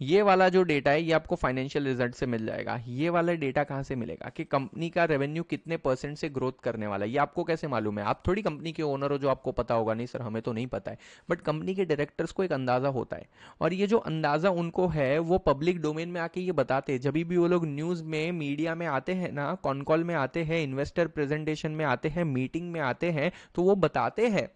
ये वाला जो डेटा है ये आपको फाइनेंशियल रिजल्ट से मिल जाएगा। ये वाला डेटा कहाँ से मिलेगा कि कंपनी का रेवेन्यू कितने परसेंट से ग्रोथ करने वाला है, ये आपको कैसे मालूम है? आप थोड़ी कंपनी के ओनर हो जो आपको पता होगा। नहीं सर हमें तो नहीं पता है, बट कंपनी के डायरेक्टर्स को एक अंदाजा होता है, और ये जो अंदाजा उनको है वो पब्लिक डोमेन में आके ये बताते हैं। जब भी वो लोग न्यूज में मीडिया में आते हैं ना, कॉन कॉल में आते हैं, इन्वेस्टर प्रेजेंटेशन में आते हैं, मीटिंग में आते हैं, तो वो बताते हैं।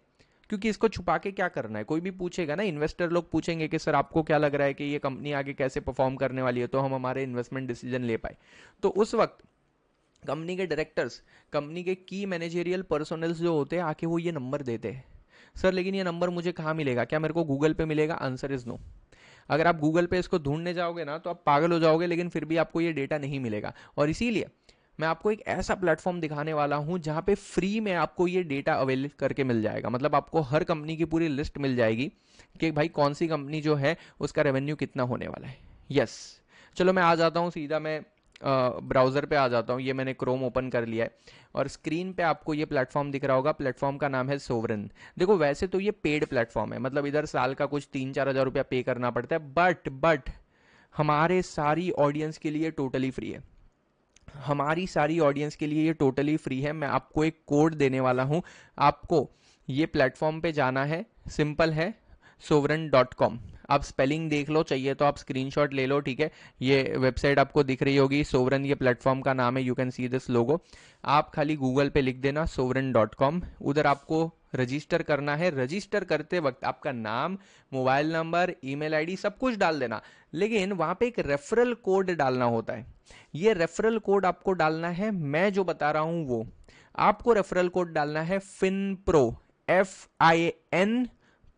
क्योंकि इसको छुपा के क्या करना है? कोई भी पूछेगा ना, इन्वेस्टर लोग पूछेंगे कि सर आपको क्या लग रहा है कि ये कंपनी आगे कैसे परफॉर्म करने वाली है, तो हम हमारे इन्वेस्टमेंट डिसीजन ले पाए। तो उस वक्त कंपनी के डायरेक्टर्स, कंपनी के की मैनेजेरियल पर्सनल्स जो होते हैं, आके वो ये नंबर देते हैं। सर लेकिन ये नंबर मुझे कहाँ मिलेगा? क्या मेरे को गूगल पे मिलेगा? Answer is no. अगर आप गूगल पे इसको ढूंढने जाओगे ना तो आप पागल हो जाओगे, लेकिन फिर भी आपको ये डेटा नहीं मिलेगा। और इसीलिए मैं आपको एक ऐसा प्लेटफॉर्म दिखाने वाला हूं जहां पे फ्री में आपको ये डेटा अवेल करके मिल जाएगा। मतलब आपको हर कंपनी की पूरी लिस्ट मिल जाएगी कि भाई कौन सी कंपनी जो है उसका रेवेन्यू कितना होने वाला है। यस, चलो मैं आ जाता हूँ सीधा, मैं ब्राउजर पे आ जाता हूँ। ये मैंने क्रोम ओपन कर लिया है और स्क्रीन पे आपको ये प्लेटफॉर्म दिख रहा होगा। प्लेटफॉर्म का नाम है सोवरेन। देखो वैसे तो ये पेड प्लेटफॉर्म है, मतलब इधर साल का कुछ 3-4 हजार रुपया पे करना पड़ता है, बट हमारे सारी ऑडियंस के लिए टोटली फ्री है। हमारी सारी ऑडियंस के लिए ये टोटली फ्री है। मैं आपको एक कोड देने वाला हूं, आपको ये प्लेटफॉर्म पे जाना है, सिंपल है, sovereign.com। आप स्पेलिंग देख लो, चाहिए तो आप स्क्रीनशॉट ले लो, ठीक है? ये वेबसाइट आपको दिख रही होगी, सोवरेन ये प्लेटफॉर्म का नाम है, यू कैन सी दिस लोगो। आप खाली गूगल पे लिख देना sovereign.com, उधर आपको रजिस्टर करना है। रजिस्टर करते वक्त आपका नाम, मोबाइल नंबर, ईमेल आईडी सब कुछ डाल देना, लेकिन वहां पे एक रेफरल कोड डालना होता है। ये रेफरल कोड आपको डालना है, मैं जो बता रहा हूं वो आपको रेफरल कोड डालना है, FinPro,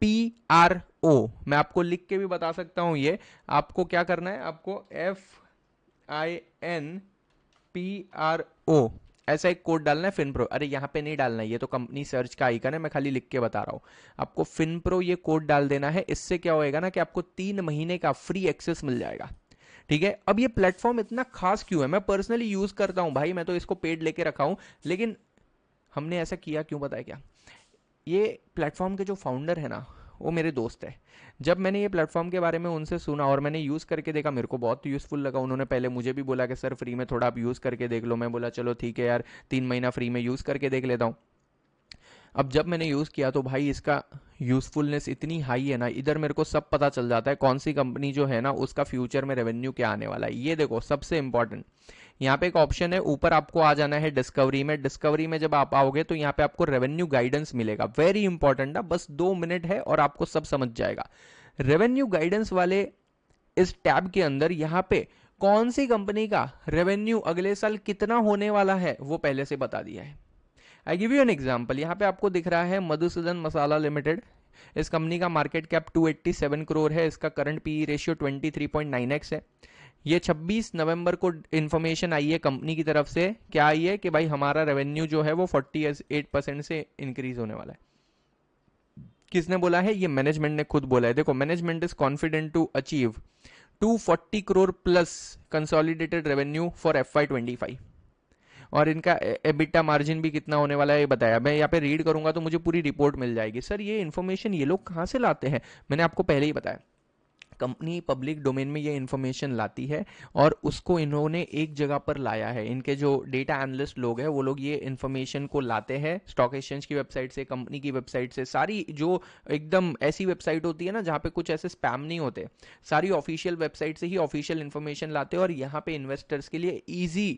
FINPRO। मैं आपको लिख के भी बता सकता हूं। ये आपको क्या करना है, आपको FINPRO ऐसा एक कोड डालना है, FinPro। अरे यहाँ पे नहीं डालना है, ये तो कंपनी सर्च का आइकन है, मैं खाली लिख के बता रहा हूं। आपको FinPro ये कोड डाल देना है। इससे क्या होएगा ना कि आपको 3 महीने का फ्री एक्सेस मिल जाएगा, ठीक है? अब ये प्लेटफॉर्म इतना खास क्यों है? मैं पर्सनली यूज करता हूं भाई, मैं तो इसको पेड लेके रखा हूं, लेकिन हमने ऐसा किया क्यों, पता है क्या? ये प्लेटफॉर्म के जो फाउंडर है ना, वो मेरे दोस्त है। जब मैंने ये प्लेटफॉर्म के बारे में उनसे सुना और मैंने यूज़ करके देखा, मेरे को बहुत यूज़फुल लगा। उन्होंने पहले मुझे भी बोला कि सर फ्री में थोड़ा आप यूज़ करके देख लो। मैं बोला चलो ठीक है यार, 3 महीना फ्री में यूज़ करके देख लेता हूँ। अब जब मैंने यूज़ किया तो भाई इसका यूज़फुलनेस इतनी हाई है ना, इधर मेरे को सब पता चल जाता है कौन सी कंपनी जो है ना उसका फ्यूचर में रेवेन्यू क्या आने वाला है। ये देखो सबसे इंपॉर्टेंट, यहाँ पे एक ऑप्शन है, ऊपर आपको आ जाना है डिस्कवरी में। डिस्कवरी में जब आप आओगे तो यहाँ पे आपको रेवेन्यू गाइडेंस मिलेगा। वेरी इंपॉर्टेंट है, बस 2 मिनट है और आपको सब समझ जाएगा। रेवेन्यू गाइडेंस वाले इस टैब के अंदर यहाँ पे कौन सी कंपनी का रेवेन्यू अगले साल कितना होने वाला है वो पहले से बता दिया है। I give you an example, यहाँ पे आपको दिख रहा है मधुसूदन मसाला लिमिटेड। इस कंपनी का मार्केट कैप 287 करोड़ है। इसका करंट पी रेशियो 23.9x है। ये 26 नवंबर को इन्फॉर्मेशन आई है कंपनी की तरफ से। क्या आई है कि भाई हमारा रेवेन्यू जो है वो 48% से इंक्रीज होने वाला है। किसने बोला है? ये मैनेजमेंट ने खुद बोला है। देखो, management is confident to achieve 240 crore plus consolidated revenue for FY25। और इनका एबिटा मार्जिन भी कितना होने वाला है ये बताया। मैं यहाँ पे रीड करूंगा तो मुझे पूरी रिपोर्ट मिल जाएगी। सर ये इन्फॉर्मेशन ये लोग कहाँ से लाते हैं? मैंने आपको पहले ही बताया, कंपनी पब्लिक डोमेन में ये इन्फॉर्मेशन लाती है और उसको इन्होंने एक जगह पर लाया है। इनके जो डेटा एनालिस्ट लोग हैं वो लोग ये इन्फॉर्मेशन को लाते हैं स्टॉक एक्सचेंज की वेबसाइट से, कंपनी की वेबसाइट से, सारी जो एकदम ऐसी वेबसाइट होती है ना जहाँ पे कुछ ऐसे स्पैम नहीं होते, सारी ऑफिशियल वेबसाइट से ही ऑफिशियल इन्फॉर्मेशन लाते हैं और यहाँ पे इन्वेस्टर्स के लिए ईजी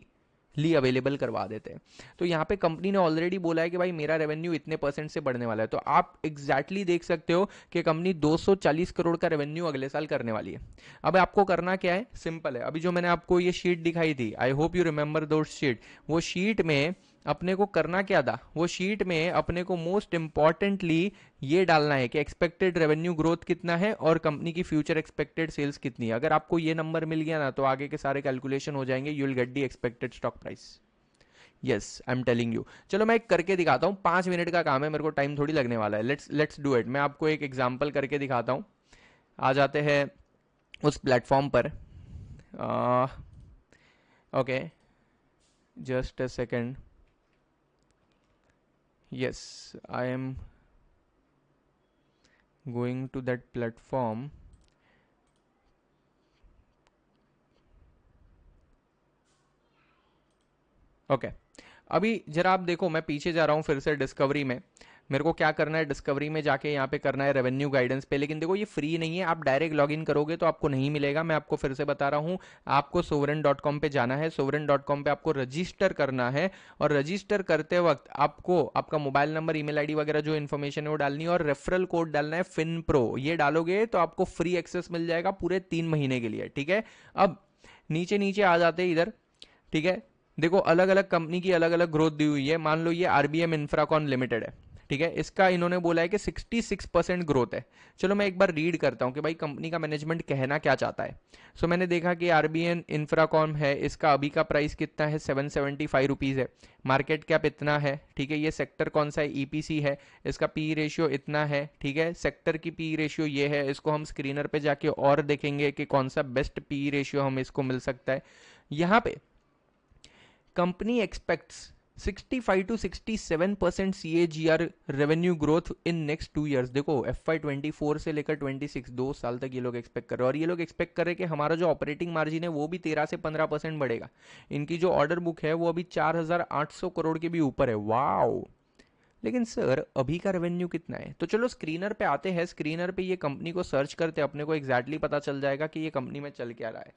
ली अवेलेबल करवा देते हैं। तो यहाँ पे कंपनी ने ऑलरेडी बोला है कि भाई मेरा रेवेन्यू इतने % से बढ़ने वाला है। तो आप एग्जैक्टली देख सकते हो कि कंपनी 240 करोड़ का रेवेन्यू अगले साल करने वाली है। अब आपको करना क्या है? सिंपल है। अभी जो मैंने आपको ये शीट दिखाई थी, आई होप यू रिमेंबर दो शीट, वो शीट में अपने को करना क्या था? वो शीट में अपने को मोस्ट इंपॉर्टेंटली ये डालना है कि एक्सपेक्टेड रेवेन्यू ग्रोथ कितना है और कंपनी की फ्यूचर एक्सपेक्टेड सेल्स कितनी है। अगर आपको ये नंबर मिल गया ना तो आगे के सारे कैलकुलेशन हो जाएंगे। You will get the expected stock price. Yes, I am telling you. चलो मैं एक करके दिखाता हूँ, 5 मिनट का काम है, मेरे को टाइम थोड़ी लगने वाला है। Let's do it. मैं आपको एक एग्जाम्पल करके दिखाता हूँ। आ जाते हैं उस प्लेटफॉर्म पर। Okay, just a second. Yes, I am going to that platform. Okay. अभी जरा आप देखो, मैं पीछे जा रहा हूँ फिर से डिस्कवरी में। मेरे को क्या करना है? डिस्कवरी में जाके यहाँ पे करना है रेवेन्यू गाइडेंस पे। लेकिन देखो ये फ्री नहीं है, आप डायरेक्ट लॉगिन करोगे तो आपको नहीं मिलेगा। मैं आपको फिर से बता रहा हूँ, आपको sovereign.com पे जाना है। sovereign.com पे आपको रजिस्टर करना है और रजिस्टर करते वक्त आपको आपका मोबाइल नंबर, ईमेल आईडी वगैरह जो इन्फॉर्मेशन है वो डालनी है और रेफरल कोड डालना है FinPro। ये डालोगे तो आपको फ्री एक्सेस मिल जाएगा पूरे 3 महीने के लिए। ठीक है, अब नीचे नीचे आ जाते हैं इधर। ठीक है, देखो अलग अलग कंपनी की अलग अलग ग्रोथ दी हुई है। मान लो ये RBM इंफ्राकॉन लिमिटेड है। ठीक है, इसका इन्होंने बोला है कि 66% ग्रोथ है। चलो मैं एक बार रीड करता हूं कि भाई कंपनी का मैनेजमेंट कहना क्या चाहता है। सो मैंने देखा कि RBM इंफ्राकॉन है, इसका अभी का प्राइस कितना है? 775 रुपीज़ है। मार्केट कैप इतना है। ठीक है, ये सेक्टर कौन सा है? EPC है। इसका पी रेशियो इतना है। ठीक है, सेक्टर की पी रेशियो ये है। इसको हम स्क्रीनर पे जाके और देखेंगे कि कौन सा बेस्ट पी रेशियो हम इसको मिल सकता है। यहाँ पे company aspects 65 to 67% CAGR revenue growth in next 2 years. देखो FY24 से लेकर 26 2 साल तक ये लोग एक्सपेक्ट कर रहे हैं। और ये लोग एक्सपेक्ट कर रहे हैं कि हमारा जो ऑपरेटिंग मार्जिन है वो भी 13 से 15% बढ़ेगा। इनकी जो ऑर्डर बुक है वो अभी 4800 करोड़ के भी ऊपर है। वाओ! लेकिन सर अभी का रेवेन्यू कितना है? तो चलो स्क्रीनर पे आते हैं। स्क्रीनर पे ये कंपनी को सर्च करते अपने को एग्जैक्टली पता चल जाएगा कि ये कंपनी में चल क्या रहा है।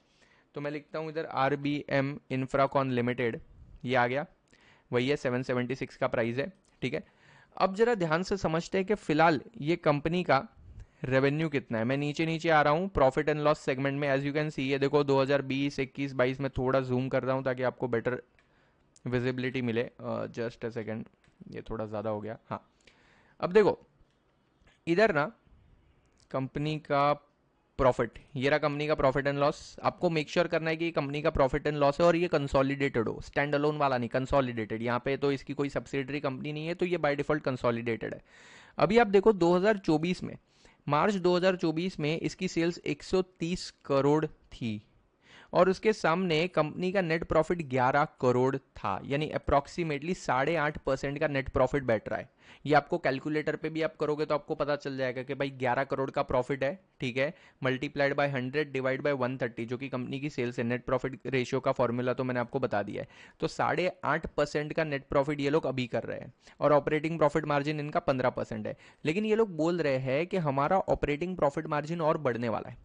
तो मैं लिखता हूँ इधर RBM इंफ्राकॉन लिमिटेड, ये आ गया, वही है, 776 का प्राइस है। ठीक है, अब जरा ध्यान से समझते हैं कि फिलहाल ये कंपनी का रेवेन्यू कितना है। मैं नीचे नीचे आ रहा हूँ प्रॉफिट एंड लॉस सेगमेंट में। एज यू कैन सी, ये देखो 2020, 21, 22 में थोड़ा जूम कर रहा हूँ ताकि आपको बेटर विजिबिलिटी मिले। जस्ट अ सेकेंड, ये थोड़ा ज़्यादा हो गया। हाँ, अब देखो इधर ना कंपनी का प्रॉफिट, ये रहा कंपनी का प्रॉफिट एंड लॉस। आपको मेक श्योर करना है कि ये कंपनी का प्रॉफिट एंड लॉस है और ये कंसोलिडेटेड हो, स्टैंड अलोन वाला नहीं, कंसोलिडेटेड। यहाँ पे तो इसकी कोई सब्सिडरी कंपनी नहीं है तो ये बाय डिफॉल्ट कंसोलिडेटेड है। अभी आप देखो 2024 में, मार्च 2024 में इसकी सेल्स 130 करोड़ थी और उसके सामने कंपनी का नेट प्रॉफिट 11 करोड़ था, यानी अप्रॉक्सीमेटली 8.5% का नेट प्रॉफिट बैठ रहा है। ये आपको कैलकुलेटर पे भी आप करोगे तो आपको पता चल जाएगा कि भाई 11 करोड़ का प्रॉफिट है, ठीक है, मल्टीप्लाइड बाय 100 डिवाइड बाय 130 जो कि कंपनी की सेल्स है। नेट प्रॉफिट रेशियो का फॉर्मूला तो मैंने आपको बता दिया है। तो 8.5% का नेट प्रॉफिट ये लोग अभी कर रहे हैं और ऑपरेटिंग प्रॉफिट मार्जिन इनका 15% है। लेकिन ये लोग बोल रहे हैं कि हमारा ऑपरेटिंग प्रॉफिट मार्जिन और बढ़ने वाला है।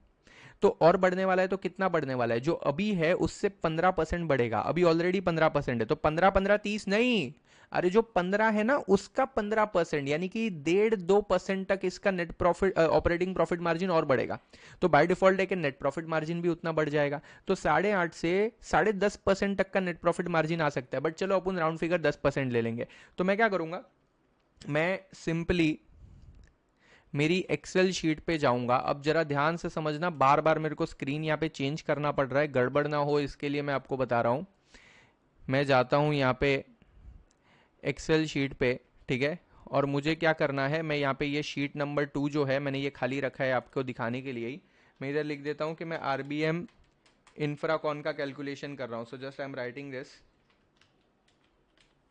तो और बढ़ने वाला है तो कितना बढ़ने वाला है? जो अभी है उससे 15% बढ़ेगा। अभी ऑलरेडी 15% है, तो 15 15 30 नहीं, अरे जो 15 है ना उसका 15%, यानी कि 1.5-2% तक इसका net profit operating profit margin और बढ़ेगा। तो बाय डिफॉल्ट है कि नेट प्रॉफिट मार्जिन भी उतना बढ़ जाएगा। तो 8.5 से 10.5% तक का नेट प्रॉफिट मार्जिन आ सकता है। बट चलो अपन राउंड फिगर 10% ले लेंगे। तो मैं क्या करूंगा, मैं सिंपली मेरी एक्सेल शीट पे जाऊंगा। अब जरा ध्यान से समझना, बार बार मेरे को स्क्रीन यहाँ पे चेंज करना पड़ रहा है, गड़बड़ ना हो इसके लिए मैं आपको बता रहा हूं। मैं जाता हूं यहाँ पे एक्सेल शीट पे, ठीक है, और मुझे क्या करना है, मैं यहाँ पे ये शीट नंबर 2 जो है मैंने ये खाली रखा है आपको दिखाने के लिए ही। मैं इधर लिख देता हूँ कि मैं आरबीएम इंफ्राकॉन का कैलकुलेशन कर रहा हूँ। So just I am writing this.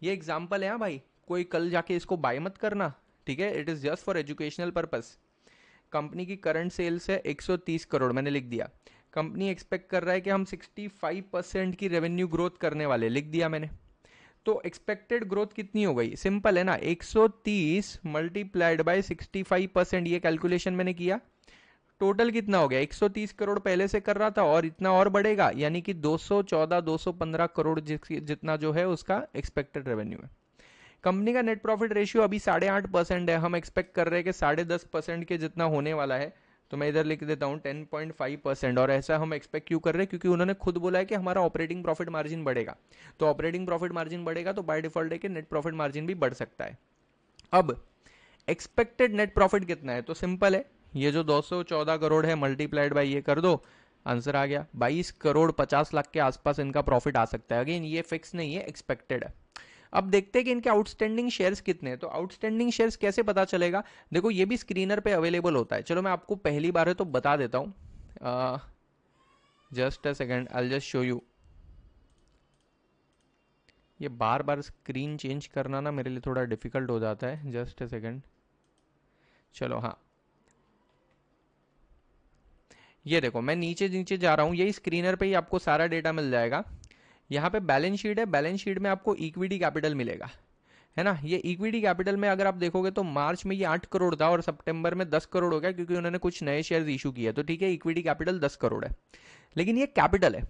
ये एग्जाम्पल है, हाँ भाई, कोई कल जाके इसको बाय मत करना, ठीक है, it is just for educational purpose. Company की करंट सेल्स है 130 करोड़, मैंने लिख दिया। कंपनी एक्सपेक्ट कर रहा है कि हम 65% की रेवेन्यू ग्रोथ करने वाले, लिख दिया मैंने। तो एक्सपेक्टेड ग्रोथ कितनी हो गई? सिंपल है ना, 130 मल्टीप्लाइड बाय 65%, ये कैलकुलेशन मैंने किया। टोटल कितना हो गया? 130 करोड़ पहले से कर रहा था और इतना और बढ़ेगा, यानी कि 215 करोड़ जितना जो है उसका एक्सपेक्टेड रेवेन्यू है। कंपनी का नेट प्रॉफिट रेशियो अभी 8.5% है, हम एक्सपेक्ट कर रहे हैं कि 10.5% के जितना होने वाला है। तो मैं इधर लिख देता हूँ 10.5%। और ऐसा हम एक्सपेक्ट क्यों कर रहे हैं? क्योंकि उन्होंने खुद बोला है कि हमारा ऑपरेटिंग प्रॉफिट मार्जिन बढ़ेगा। तो ऑपरेटिंग प्रॉफिट मार्जिन बढ़ेगा तो बाय डिफॉल्ट है कि नेट प्रॉफिट मार्जिन भी बढ़ सकता है। अब एक्सपेक्टेड नेट प्रॉफिट कितना है? तो सिंपल है, ये जो 214 करोड़ है मल्टीप्लाइड बाय ये कर दो, आंसर आ गया 22 करोड़ 50 लाख के आसपास इनका प्रॉफिट आ सकता है। अगेन ये फिक्स नहीं है, एक्सपेक्टेड है। अब देखते हैं कि इनके आउटस्टैंडिंग शेयर्स कितने हैं। तो आउटस्टैंडिंग शेयर्स कैसे पता चलेगा? देखो ये भी स्क्रीनर पे अवेलेबल होता है। चलो मैं आपको पहली बार है तो बता देता हूँ। Just a second, I just show you. ये बार बार स्क्रीन चेंज करना ना मेरे लिए थोड़ा डिफिकल्ट हो जाता है। जस्ट अ सेकेंड, चलो हाँ, ये देखो मैं नीचे नीचे जा रहा हूँ, यही स्क्रीनर पे ही आपको सारा डेटा मिल जाएगा। यहाँ पे बैलेंस शीट है, बैलेंस शीट में आपको इक्विटी कैपिटल मिलेगा, है ना। ये इक्विटी कैपिटल में अगर आप देखोगे तो मार्च में ये 8 करोड़ था और सितंबर में 10 करोड़ हो गया, क्योंकि उन्होंने कुछ नए शेयर्स इशू किए। तो ठीक है, इक्विटी कैपिटल 10 करोड़ है, लेकिन ये कैपिटल है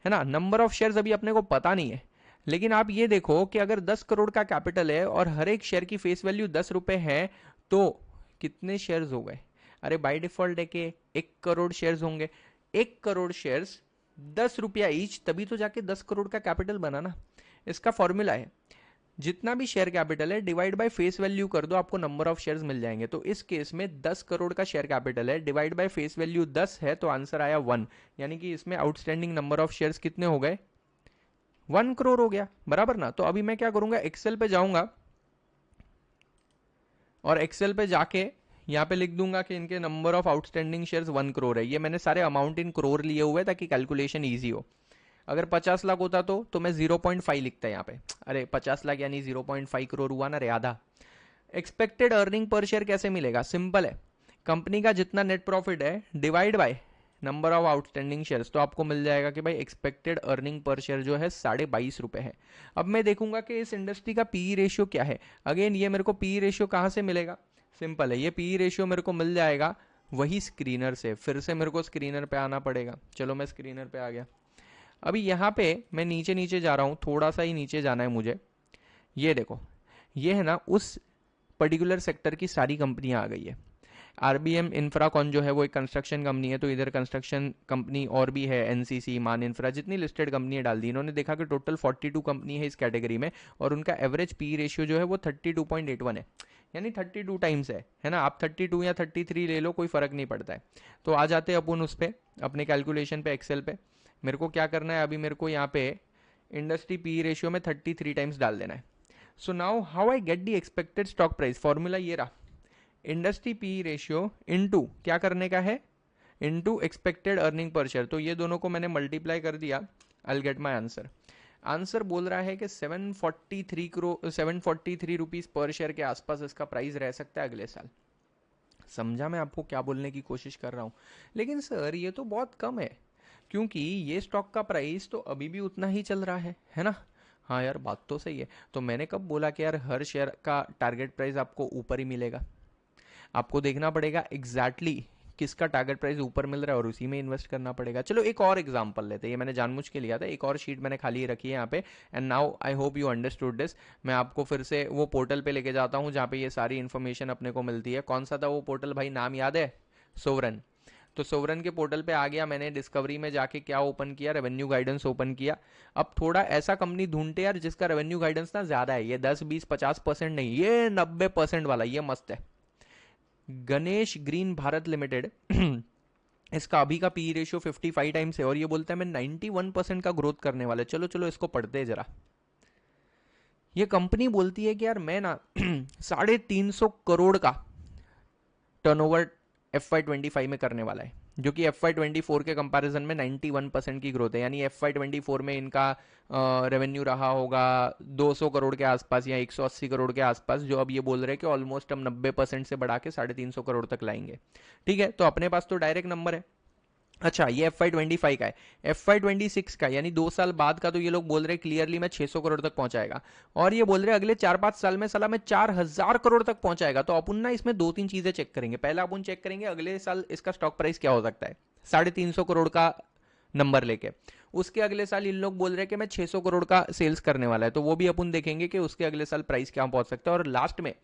ना। नंबर ऑफ शेयर्स अभी अपने को पता नहीं है। लेकिन आप ये देखो कि अगर 10 करोड़ का कैपिटल है और हर एक शेयर की फेस वैल्यू 10 रुपए है, तो कितने शेयर्स हो गए? अरे बाय डिफॉल्ट है कि 1 करोड़ शेयर्स होंगे। 1 करोड़ शेयर्स 10 रुपया ईच, तभी तो जाके 10 करोड़ का कैपिटल बना ना। इसका फॉर्मूला है, जितना भी शेयर कैपिटल है डिवाइड बाय फेस वैल्यू कर दो, आपको नंबर ऑफ शेयर्स मिल जाएंगे। तो इस केस में 10 करोड़ का शेयर कैपिटल है, डिवाइड बाय फेस वैल्यू 10 है, तो आंसर आया 1। यानी कि इसमें आउटस्टैंडिंग नंबर ऑफ शेयर्स कितने हो गए? 1 करोड़ हो गया, बराबर ना। तो अभी मैं क्या करूंगा, एक्सेल पे जाऊंगा और एक्सेल पे जाके यहाँ पे लिख दूंगा कि इनके number of outstanding shares 1 crore है। ये मैंने सारे अमाउंट इन करोड़ लिए हुए ताकि कैलकुलेशन ईजी हो। अगर 50 लाख होता तो मैं 0.5 लिखता है यहाँ पे। अरे 50 लाख यानी 0.5 करोड़ हुआ ना रे, आधा। एक्सपेक्टेड अर्निंग पर शेयर कैसे मिलेगा? सिंपल है, कंपनी का जितना नेट प्रॉफिट है divide by number of outstanding shares, तो आपको मिल जाएगा कि भाई एक्सपेक्टेड अर्निंग पर शेयर जो है 22.5 रुपए है। अब मैं देखूंगा कि इस इंडस्ट्री का पीई रेशियो क्या है। अगेन ये मेरे को पीई रेशियो कहाँ से मिलेगा? सिंपल है, ये पीई रेशियो मेरे को मिल जाएगा वही स्क्रीनर से। फिर से मेरे को स्क्रीनर पे आना पड़ेगा। चलो मैं स्क्रीनर पे आ गया। अभी यहाँ पे मैं नीचे नीचे जा रहा हूँ, थोड़ा सा ही नीचे जाना है मुझे। ये देखो, ये है ना उस पर्टिकुलर सेक्टर की सारी कंपनियां आ गई है। आरबीएम इंफ्राकॉन जो है वो एक कंस्ट्रक्शन कंपनी है, तो इधर कंस्ट्रक्शन कंपनी और भी है, एनसीसी, मान इंफ्रा, जितनी लिस्टेड कंपनी है डाल दी। इन्होंने देखा कि टोटल 42 कंपनी है इस कैटेगरी में और उनका एवरेज पी रेशियो जो है वो 32.81 है, यानी 32 टाइम्स है ना। आप 32 या 33 ले लो, कोई फर्क नहीं पड़ता है। तो आ जाते हैं अपन उस पर, अपने कैलकुलेशन पे, एक्सेल पे। मेरे को क्या करना है, अभी मेरे को यहाँ पे इंडस्ट्री पी रेशियो में 33 टाइम्स डाल देना है। So now how I get the expected stock price, formula ये रहा, इंडस्ट्री पी रेशियो इनटू क्या करने का है, into expected earning per share, तो ये दोनों को मैंने मल्टीप्लाई कर दिया, I will get my answer. Answer बोल रहा है कि 743 रुपीज पर शेयर के आसपास इसका प्राइस रह सकता है अगले साल। समझा मैं आपको क्या बोलने की कोशिश कर रहा हूँ? लेकिन सर ये तो बहुत कम है, क्योंकि ये स्टॉक का प्राइस तो अभी भी उतना ही चल रहा है ना? हाँ यार, बात तो सही है। तो मैंने कब बोला कि यार हर शेयर का टारगेट प्राइस आपको ऊपर ही मिलेगा? आपको देखना पड़ेगा एग्जैक्टली किसका टारगेट प्राइस ऊपर मिल रहा है और उसी में इन्वेस्ट करना पड़ेगा। चलो एक और एग्जांपल लेते हैं, ये मैंने जानबूझ के लिया था, एक और शीट मैंने खाली रखी है यहाँ पे, and now I hope you understood this. मैं आपको फिर से वो पोर्टल पे लेके जाता हूँ जहाँ पे ये सारी इन्फॉर्मेशन अपने को मिलती है। कौन सा था वो पोर्टल भाई, नाम याद है? सोवरन। तो सोवरन के पोर्टल पे आ गया, मैंने डिस्कवरी में जाके क्या ओपन किया, रेवेन्यू गाइडेंस ओपन किया। अब थोड़ा ऐसा कंपनी ढूंढते यार जिसका रेवेन्यू गाइडेंस ना ज्यादा है, ये 10-20-50% नहीं, ये 90% वाला, ये मस्त है। गणेश ग्रीन भारत लिमिटेड इसका अभी का पी रेशियो 55 टाइम्स है और ये बोलता है मैं 91% का ग्रोथ करने वाला है। चलो चलो इसको पढ़ते हैं जरा। ये कंपनी बोलती है कि यार मैं ना 350 करोड़ का टर्नओवर FY25 में करने वाला है, जो कि FY24 के कंपैरिजन में 91% की ग्रोथ है। यानी FY24 में इनका रेवेन्यू रहा होगा 200 करोड़ के आसपास या 180 करोड़ के आसपास, जो अब ये बोल रहे हैं कि ऑलमोस्ट हम 90% से बढ़ा के 350 करोड़ तक लाएंगे। ठीक है, तो अपने पास तो डायरेक्ट नंबर है। अच्छा, ये FY25 का है। FY26 का यानी 2 साल बाद का तो ये लोग बोल रहे क्लियरली मैं 600 करोड़ तक पहुंचाएगा, और ये बोल रहे अगले 4-5 साल में साला मैं 4000 करोड़ तक पहुंचाएगा। तो अपन ना इसमें 2-3 चीजें चेक करेंगे। पहला अपन चेक करेंगे अगले साल इसका स्टॉक प्राइस क्या हो सकता है, 350 करोड़ का नंबर लेके। उसके अगले साल इन लोग बोल रहे हैं कि मैं 600 करोड़ का सेल्स करने वाला है, तो वो भी अपन देखेंगे कि उसके अगले साल प्राइस क्या पहुंच सकता है। और लास्ट में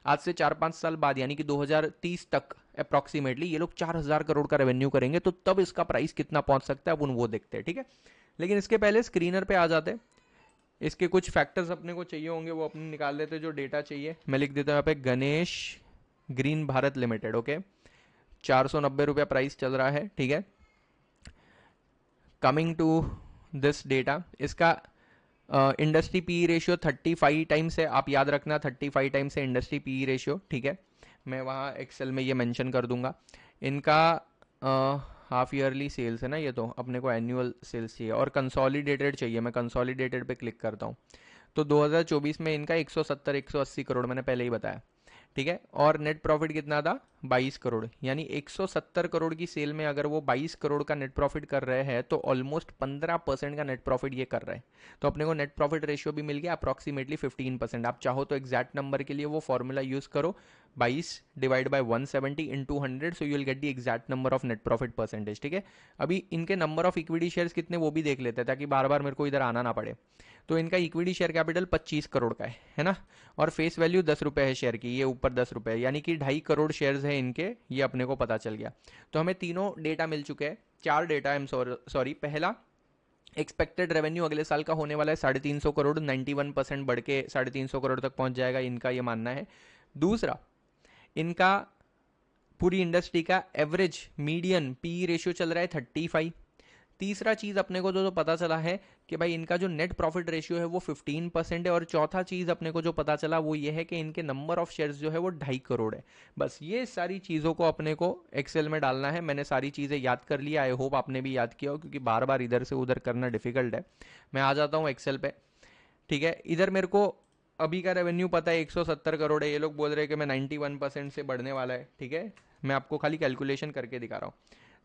आज से 4-5 साल बाद यानी कि 2030 तक अप्रॉक्सीमेटली ये लोग 4000 करोड़ का रेवेन्यू करेंगे, तो तब इसका प्राइस कितना पहुंच सकता है अपन वो देखते हैं। ठीक है, लेकिन इसके पहले स्क्रीनर पे आ जाते हैं। इसके कुछ फैक्टर्स अपने को चाहिए होंगे, वो अपने निकाल लेते हैं। जो डेटा चाहिए मैं लिख देता हूँ यहाँ पे, Ganesh green Bharat limited. Okay, 490 रुपया प्राइस चल रहा है। ठीक है, कमिंग टू दिस डेटा, इसका इंडस्ट्री पी रेशियो 35 टाइम्स है। आप याद रखना 35 टाइम्स है इंडस्ट्री पी रेशियो। ठीक है, मैं वहाँ एक्सेल में ये मेंशन कर दूंगा। इनका हाफ ईयरली सेल्स है ना, ये तो अपने को एनुअल सेल्स चाहिए, और कंसोलिडेटेड चाहिए। मैं कंसोलिडेटेड पे क्लिक करता हूँ, तो 2024 में इनका 170-180 करोड़ मैंने पहले ही बताया। ठीक है, और नेट प्रॉफिट कितना था, 22 करोड़। यानी 170 करोड़ की सेल में अगर वो 22 करोड़ का नेट प्रॉफिट कर रहे हैं तो ऑलमोस्ट 15% का नेट प्रॉफिट ये कर रहे हैं। तो अपने को नेट प्रॉफिट रेशियो भी मिल गया अप्रॉक्सीमेटली 15%। आप चाहो तो एग्जैक्ट नंबर के लिए वो फॉर्मूला यूज करो, 22 divide by 170 into 100, so you will get the exact number of net profit percentage. ठीक है, अभी इनके नंबर ऑफ इक्विटी शेयर्स कितने वो भी देख लेते हैं ताकि बार बार मेरे को इधर आना ना पड़े। तो इनका इक्विटी शेयर कैपिटल 25 करोड़ का है ना, और फेस वैल्यू 10 रुपए है शेयर की, ये ऊपर 10 रुपए, यानी कि 2.5 करोड़ शेयर्स है इनके, ये अपने को पता चल गया। तो हमें तीनों डेटा मिल चुके हैं, 4 डेटा, आई एम सॉरी। पहला, एक्सपेक्टेड रेवेन्यू अगले साल का होने वाला है 350 करोड़, 91% बढ़ के 350 करोड़ तक पहुंच जाएगा, इनका ये मानना है। दूसरा, इनका पूरी इंडस्ट्री का एवरेज मीडियन पी रेशियो चल रहा है 35। तीसरा चीज अपने को जो पता चला है कि भाई इनका जो नेट प्रॉफिट रेशियो है वो 15% है। और चौथा चीज अपने को जो पता चला वो ये है कि इनके नंबर ऑफ शेयर्स जो है वो 2.5 करोड़ है। बस ये सारी चीजों को अपने को एक्सेल में डालना है। मैंने सारी चीजें याद कर लिया, आई होप आपने भी याद किया हो, क्योंकि बार बार इधर से उधर करना डिफिकल्ट है। मैं आ जाता हूँ एक्सेल पे। ठीक है, इधर मेरे को अभी का रेवेन्यू पता है 170 करोड़ है, ये लोग बोल रहे हैं कि मैं 91% से बढ़ने वाला है। ठीक है, मैं आपको खाली कैलकुलेशन करके दिखा रहा हूँ।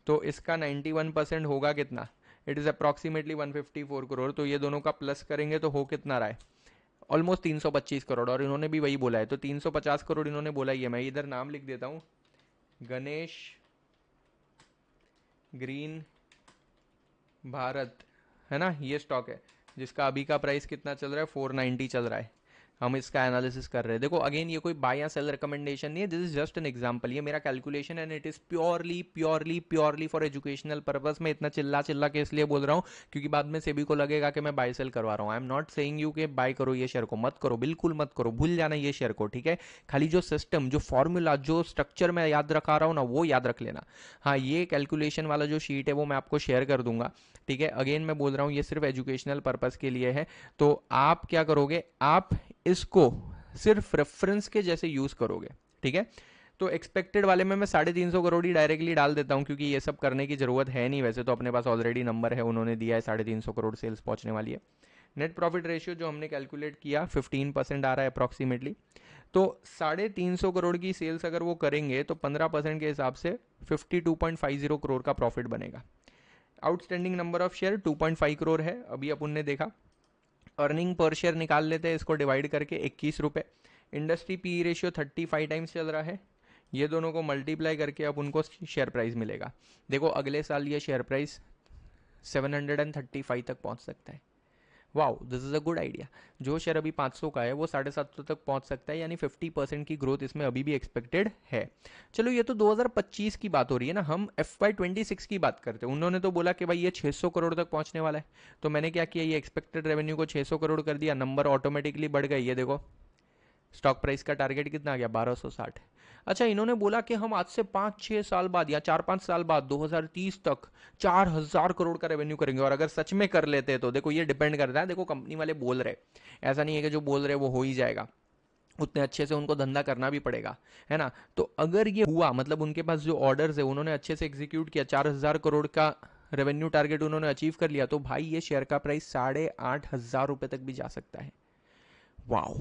तो इसका 91% होगा कितना, इट इज़ अप्रॉक्सीमेटली 154 करोड़। तो ये दोनों का प्लस करेंगे तो हो कितना रहा है, ऑलमोस्ट 325 करोड़, और इन्होंने भी वही बोला है, तो 350 करोड़ इन्होंने बोला ही है। मैं इधर नाम लिख देता हूँ, गणेश ग्रीन भारत, है ना, ये स्टॉक है जिसका अभी का प्राइस कितना चल रहा है, 490 चल रहा है। हम इसका एनालिसिस कर रहे हैं। देखो अगेन ये कोई बाय या सेल रिकमेंडेशन नहीं है, this is just an example. ये मेरा कैलकुलेशन है and it is purely purely purely for educational purpose. मैं इतना चिल्ला चिल्ला के इसलिए बोल रहा हूँ क्योंकि बाद में सेबी को लगेगा कि मैं बाय सेल करवा रहा हूँ। I am not saying you कि बाय करो ये शेयर को, मत करो, बिल्कुल मत करो, भूल जाना ये शेयर को। ठीक है, खाली जो सिस्टम, जो फॉर्मूला, जो स्ट्रक्चर मैं याद रखा रहा हूँ ना, वो याद रख लेना। हाँ, ये कैलकुलेशन वाला जो शीट है वो मैं आपको शेयर कर दूंगा। ठीक है, अगेन मैं बोल रहा हूँ ये सिर्फ एजुकेशनल पर्पस के लिए है। तो आप क्या करोगे, आप इसको सिर्फ रेफरेंस के जैसे यूज करोगे। ठीक है, तो एक्सपेक्टेड वाले में मैं 350 करोड़ ही डायरेक्टली डाल देता हूँ, क्योंकि ये सब करने की ज़रूरत है नहीं, वैसे तो अपने पास ऑलरेडी नंबर है, उन्होंने दिया है 350 करोड़ सेल्स पहुँचने वाली है। नेट प्रॉफिट रेशियो जो हमने कैलकुलेट किया 15% आ रहा है अप्रॉक्सीमेटली। तो 350 करोड़ की सेल्स अगर वो करेंगे तो 15% के हिसाब से 52.50 करोड़ का प्रॉफिट बनेगा। Outstanding number of share 2.5 crore है, अभी अपन ने देखा। अर्निंग पर शेयर निकाल लेते हैं, इसको डिवाइड करके 21 रुपये। इंडस्ट्री पी रेशियो 35 टाइम्स चल रहा है, ये दोनों को मल्टीप्लाई करके अब उनको शेयर प्राइस मिलेगा। देखो अगले साल ये शेयर प्राइस 735 तक पहुंच सकता है। Wow, this is a good idea. जो शेयर अभी 500 का है वो 750 तक पहुंच सकता है, यानी 50% की ग्रोथ इसमें अभी भी एक्सपेक्टेड है। चलो ये तो 2025 की बात हो रही है ना, हम FY26 की बात करते हैं। उन्होंने तो बोला कि भाई ये 600 करोड़ तक पहुंचने वाला है, तो मैंने क्या किया, ये एक्सपेक्टेड रेवेन्यू को 600 करोड़ कर दिया, नंबर ऑटोमेटिकली बढ़ गए। ये देखो स्टॉक प्राइस का टारगेट कितना आ गया, 1260। अच्छा, इन्होंने बोला कि हम आज से 5-6 साल बाद या 4-5 साल बाद 2030 तक 4000 करोड़ का रेवेन्यू करेंगे। और अगर सच में कर लेते हैं तो देखो ये डिपेंड करता है, देखो कंपनी वाले बोल रहे, ऐसा नहीं है कि जो बोल रहे वो हो ही जाएगा, उतने अच्छे से उनको धंधा करना भी पड़ेगा, है ना। तो अगर ये हुआ, मतलब उनके पास जो ऑर्डर्स है उन्होंने अच्छे से एग्जीक्यूट किया, 4000 करोड़ का रेवेन्यू टारगेट उन्होंने अचीव कर लिया, तो भाई ये शेयर का प्राइस 8500 रुपये तक भी जा सकता है। Wow.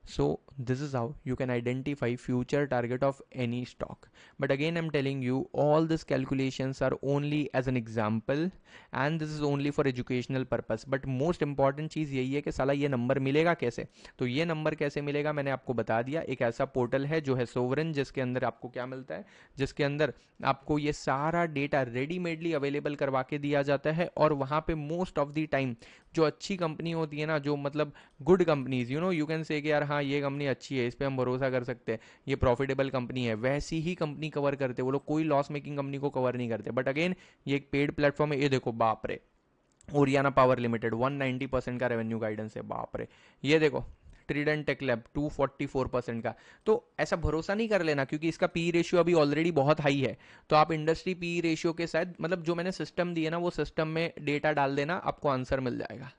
So this is how you can identify future target of any stock. But again I'm telling you, all these calculations are only as an example and this is only for educational purpose. But most important चीज़ यही है कि साला ये number मिलेगा कैसे। तो ये number कैसे मिलेगा मैंने आपको बता दिया। एक ऐसा पोर्टल है जो है सोवरेन, जिसके अंदर आपको क्या मिलता है, जिसके अंदर आपको ये सारा डेटा रेडीमेडली अवेलेबल करवा के दिया जाता है। और वहाँ पे मोस्ट ऑफ द टाइम जो अच्छी कंपनी होती है ना, जो मतलब good companies, you can say कि यार हाँ ये कंपनी अच्छी है, इस पर हम भरोसा कर सकते हैं, ये प्रॉफिटेबल कंपनी है, वैसी ही कंपनी कवर करते, वो लोग कोई लॉस मेकिंग कंपनी को कवर नहीं करते। बट अगेन ये एक पेड प्लेटफॉर्म है। ये देखो बाप रे, ओरियाना पावर लिमिटेड 190% का रेवेन्यू गाइडेंस है, बाप रे। ये देखो ट्रीडेंट टेक लैब 244% का। तो ऐसा भरोसा नहीं कर लेना, क्योंकि इसका पी रेशियो अभी ऑलरेडी बहुत हाई है। तो आप इंडस्ट्री पी रेशियो के साथ, मतलब जो मैंने सिस्टम दिए ना वो सिस्टम में डेटा डाल देना, आपको आंसर मिल जाएगा।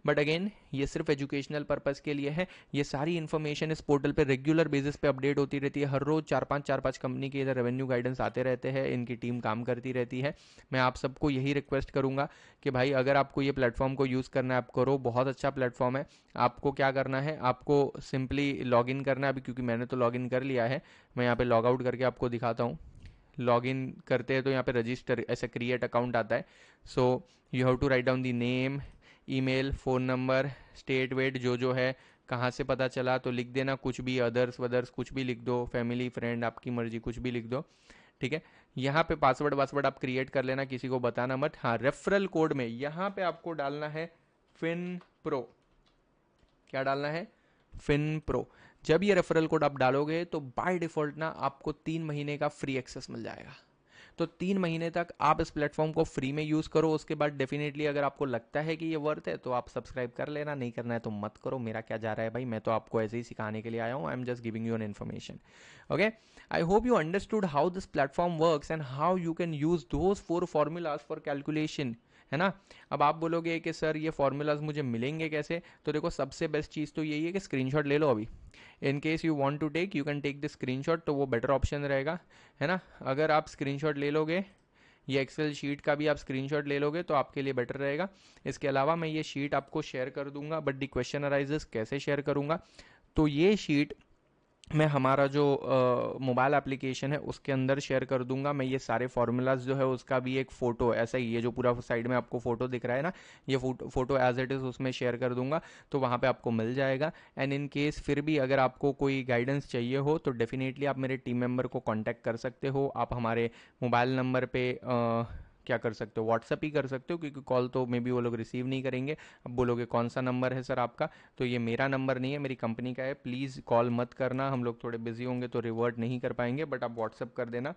बट अगेन ये सिर्फ एजुकेशनल पर्पस के लिए है। ये सारी इन्फॉर्मेशन इस पोर्टल पे रेगुलर बेसिस पे अपडेट होती रहती है। हर रोज 4-5 कंपनी के इधर रेवेन्यू गाइडेंस आते रहते हैं, इनकी टीम काम करती रहती है। मैं आप सबको यही रिक्वेस्ट करूंगा कि भाई अगर आपको ये प्लेटफॉर्म को यूज़ करना है आप करो, बहुत अच्छा प्लेटफॉर्म है। आपको क्या करना है, आपको सिंपली लॉग इन करना है अभी, क्योंकि मैंने तो लॉग इन कर लिया है। मैं यहाँ पे लॉग आउट करके आपको दिखाता हूँ। लॉग इन करते हैं तो यहाँ पे रजिस्टर ऐसे क्रिएट अकाउंट आता है। So you have to write down the name, email, phone number, state, wait, जो है, कहाँ से पता चला तो लिख देना, कुछ भी अदर्स वदर्स कुछ भी लिख दो, फैमिली फ्रेंड आपकी मर्जी कुछ भी लिख दो, ठीक है। यहाँ पे पासवर्ड वासवर्ड आप क्रिएट कर लेना, किसी को बताना मत। हाँ, रेफरल कोड में यहाँ पे आपको डालना है फिन प्रो। क्या डालना है, फिन प्रो। जब ये रेफरल कोड आप डालोगे तो बाय डिफॉल्ट ना आपको 3 महीने का फ्री एक्सेस मिल जाएगा। तो 3 महीने तक आप इस प्लेटफॉर्म को फ्री में यूज़ करो। उसके बाद डेफिनेटली अगर आपको लगता है कि ये वर्थ है तो आप सब्सक्राइब कर लेना, नहीं करना है तो मत करो, मेरा क्या जा रहा है भाई, मैं तो आपको ऐसे ही सिखाने के लिए आया हूँ। I am just giving you an information. Okay, I hope you understood how this platform works and how you can use those 4 formulas for calculation, है ना। अब आप बोलोगे कि सर ये फॉर्मूलाज मुझे मिलेंगे कैसे, तो देखो सबसे बेस्ट चीज़ तो यही है कि स्क्रीनशॉट ले लो अभी। In case you want to take, you can take the screenshot, तो वो बेटर ऑप्शन रहेगा, है ना। अगर आप स्क्रीनशॉट ले लोगे, ये एक्सेल शीट का भी आप स्क्रीनशॉट ले लोगे तो आपके लिए बेटर रहेगा। इसके अलावा मैं ये शीट आपको शेयर कर दूंगा, बट द क्वेश्चन अराइजेस कैसे शेयर करूंगा, तो ये शीट मैं हमारा जो मोबाइल एप्लीकेशन है उसके अंदर शेयर कर दूंगा। मैं ये सारे फार्मूलाज जो है उसका भी एक फ़ोटो, ऐसा ही ये जो पूरा साइड में आपको फ़ोटो दिख रहा है ना, ये फ़ोटो एज इट इज़ उसमें शेयर कर दूंगा, तो वहाँ पे आपको मिल जाएगा। एंड इन केस फिर भी अगर आपको कोई गाइडेंस चाहिए हो तो डेफिनेटली आप मेरे टीम मेंबर को कांटेक्ट कर सकते हो। आप हमारे मोबाइल नंबर पे क्या कर सकते हो, व्हाट्सअप ही कर सकते हो, क्योंकि कॉल तो मे बी वो लोग रिसीव नहीं करेंगे। अब बोलोगे कौन सा नंबर है सर आपका, तो ये मेरा नंबर नहीं है, मेरी कंपनी का है। प्लीज़ कॉल मत करना, हम लोग थोड़े बिजी होंगे तो रिवर्ट नहीं कर पाएंगे, बट आप व्हाट्सअप कर देना।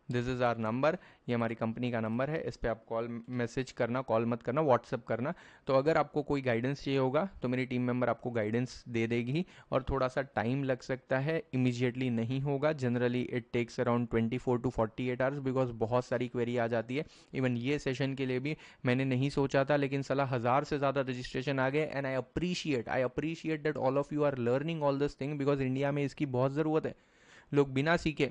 दिस इज़ आवर नंबर, ये हमारी कंपनी का नंबर है, इस पर आप कॉल मैसेज करना, कॉल मत करना, व्हाट्सअप करना। तो अगर आपको कोई गाइडेंस चाहिए होगा तो मेरी टीम मेंबर आपको गाइडेंस दे देगी। और थोड़ा सा टाइम लग सकता है, इमीजिएटली नहीं होगा, generally it takes around 24 to 48 hours, because बहुत सारी क्वेरी आ जाती है। इवन ये सेशन के लिए भी मैंने नहीं सोचा था, लेकिन सलाह 1000 से ज़्यादा रजिस्ट्रेशन आ गए। And I appreciate that all of you are learning all this thing, because India में इसकी बहुत ज़रूरत है। लोग बिना सीखे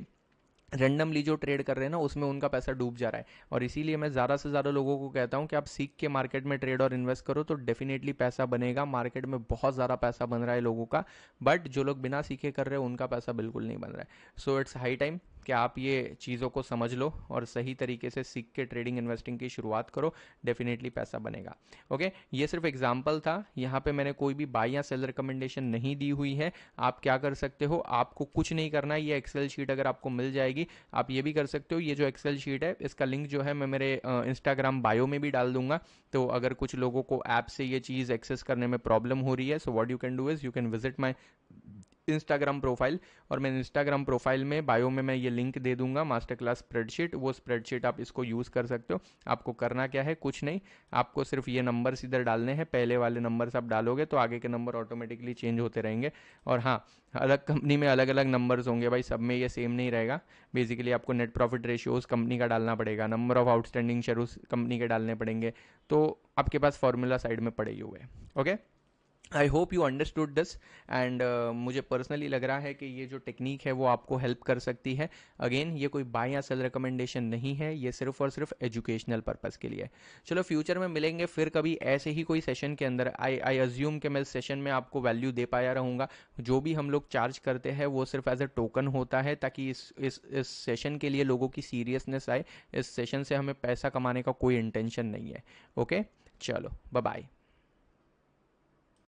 रैंडमली जो ट्रेड कर रहे हैं ना, उसमें उनका पैसा डूब जा रहा है। और इसीलिए मैं ज़्यादा से ज़्यादा लोगों को कहता हूँ कि आप सीख के मार्केट में ट्रेड और इन्वेस्ट करो तो डेफिनेटली पैसा बनेगा। मार्केट में बहुत ज़्यादा पैसा बन रहा है लोगों का, बट जो लोग बिना सीखे कर रहे हैं उनका पैसा बिल्कुल नहीं बन रहा है। सो इट्स हाई टाइम कि आप ये चीज़ों को समझ लो और सही तरीके से सीख के ट्रेडिंग इन्वेस्टिंग की शुरुआत करो, डेफिनेटली पैसा बनेगा। ओके, ये सिर्फ एग्जांपल था, यहाँ पे मैंने कोई भी बाय या सेल रिकमेंडेशन नहीं दी हुई है। आप क्या कर सकते हो, आपको कुछ नहीं करना है। ये एक्सेल शीट अगर आपको मिल जाएगी, आप ये भी कर सकते हो। ये जो एक्सेल शीट है, इसका लिंक जो है मैं मेरे इंस्टाग्राम बायो में भी डाल दूंगा। तो अगर कुछ लोगों को ऐप से ये चीज़ एक्सेस करने में प्रॉब्लम हो रही है, so what you can do is you can visit my Instagram profile, और मैं इंस्टाग्राम प्रोफाइल में बायो में मैं ये लिंक दे दूंगा मास्टर क्लास स्प्रेडशीट। वो स्प्रेडशीट आप इसको यूज़ कर सकते हो। आपको करना क्या है, कुछ नहीं, आपको सिर्फ ये नंबर्स इधर डालने हैं। पहले वाले नंबर्स आप डालोगे तो आगे के नंबर ऑटोमेटिकली चेंज होते रहेंगे। और हाँ, अलग कंपनी में अलग अलग नंबर्स होंगे भाई, सब में ये सेम नहीं रहेगा। बेसिकली आपको नेट प्रॉफिट रेशियोज कंपनी का डालना पड़ेगा, number of outstanding shares company के डालने पड़ेंगे। तो आपके पास फॉर्मूला साइड में पड़े ही हुए हैं। Okay, I hope you understood this and मुझे पर्सनली लग रहा है कि ये जो टेक्निक है वो आपको हेल्प कर सकती है। अगेन, ये कोई बाय या सेल रिकमेंडेशन नहीं है, ये सिर्फ और सिर्फ एजुकेशनल पर्पस के लिए है। चलो, फ्यूचर में मिलेंगे फिर कभी ऐसे ही कोई सेशन के अंदर। आई अज्यूम कि मैं इस सेशन में आपको वैल्यू दे पाया रहूँगा। जो भी हम लोग चार्ज करते हैं वो सिर्फ एज ए टोकन होता है, ताकि इस सेशन के लिए लोगों की सीरियसनेस आए। इस सेशन से हमें पैसा कमाने का कोई इंटेंशन नहीं है। ओके, चलो, बाय बाय।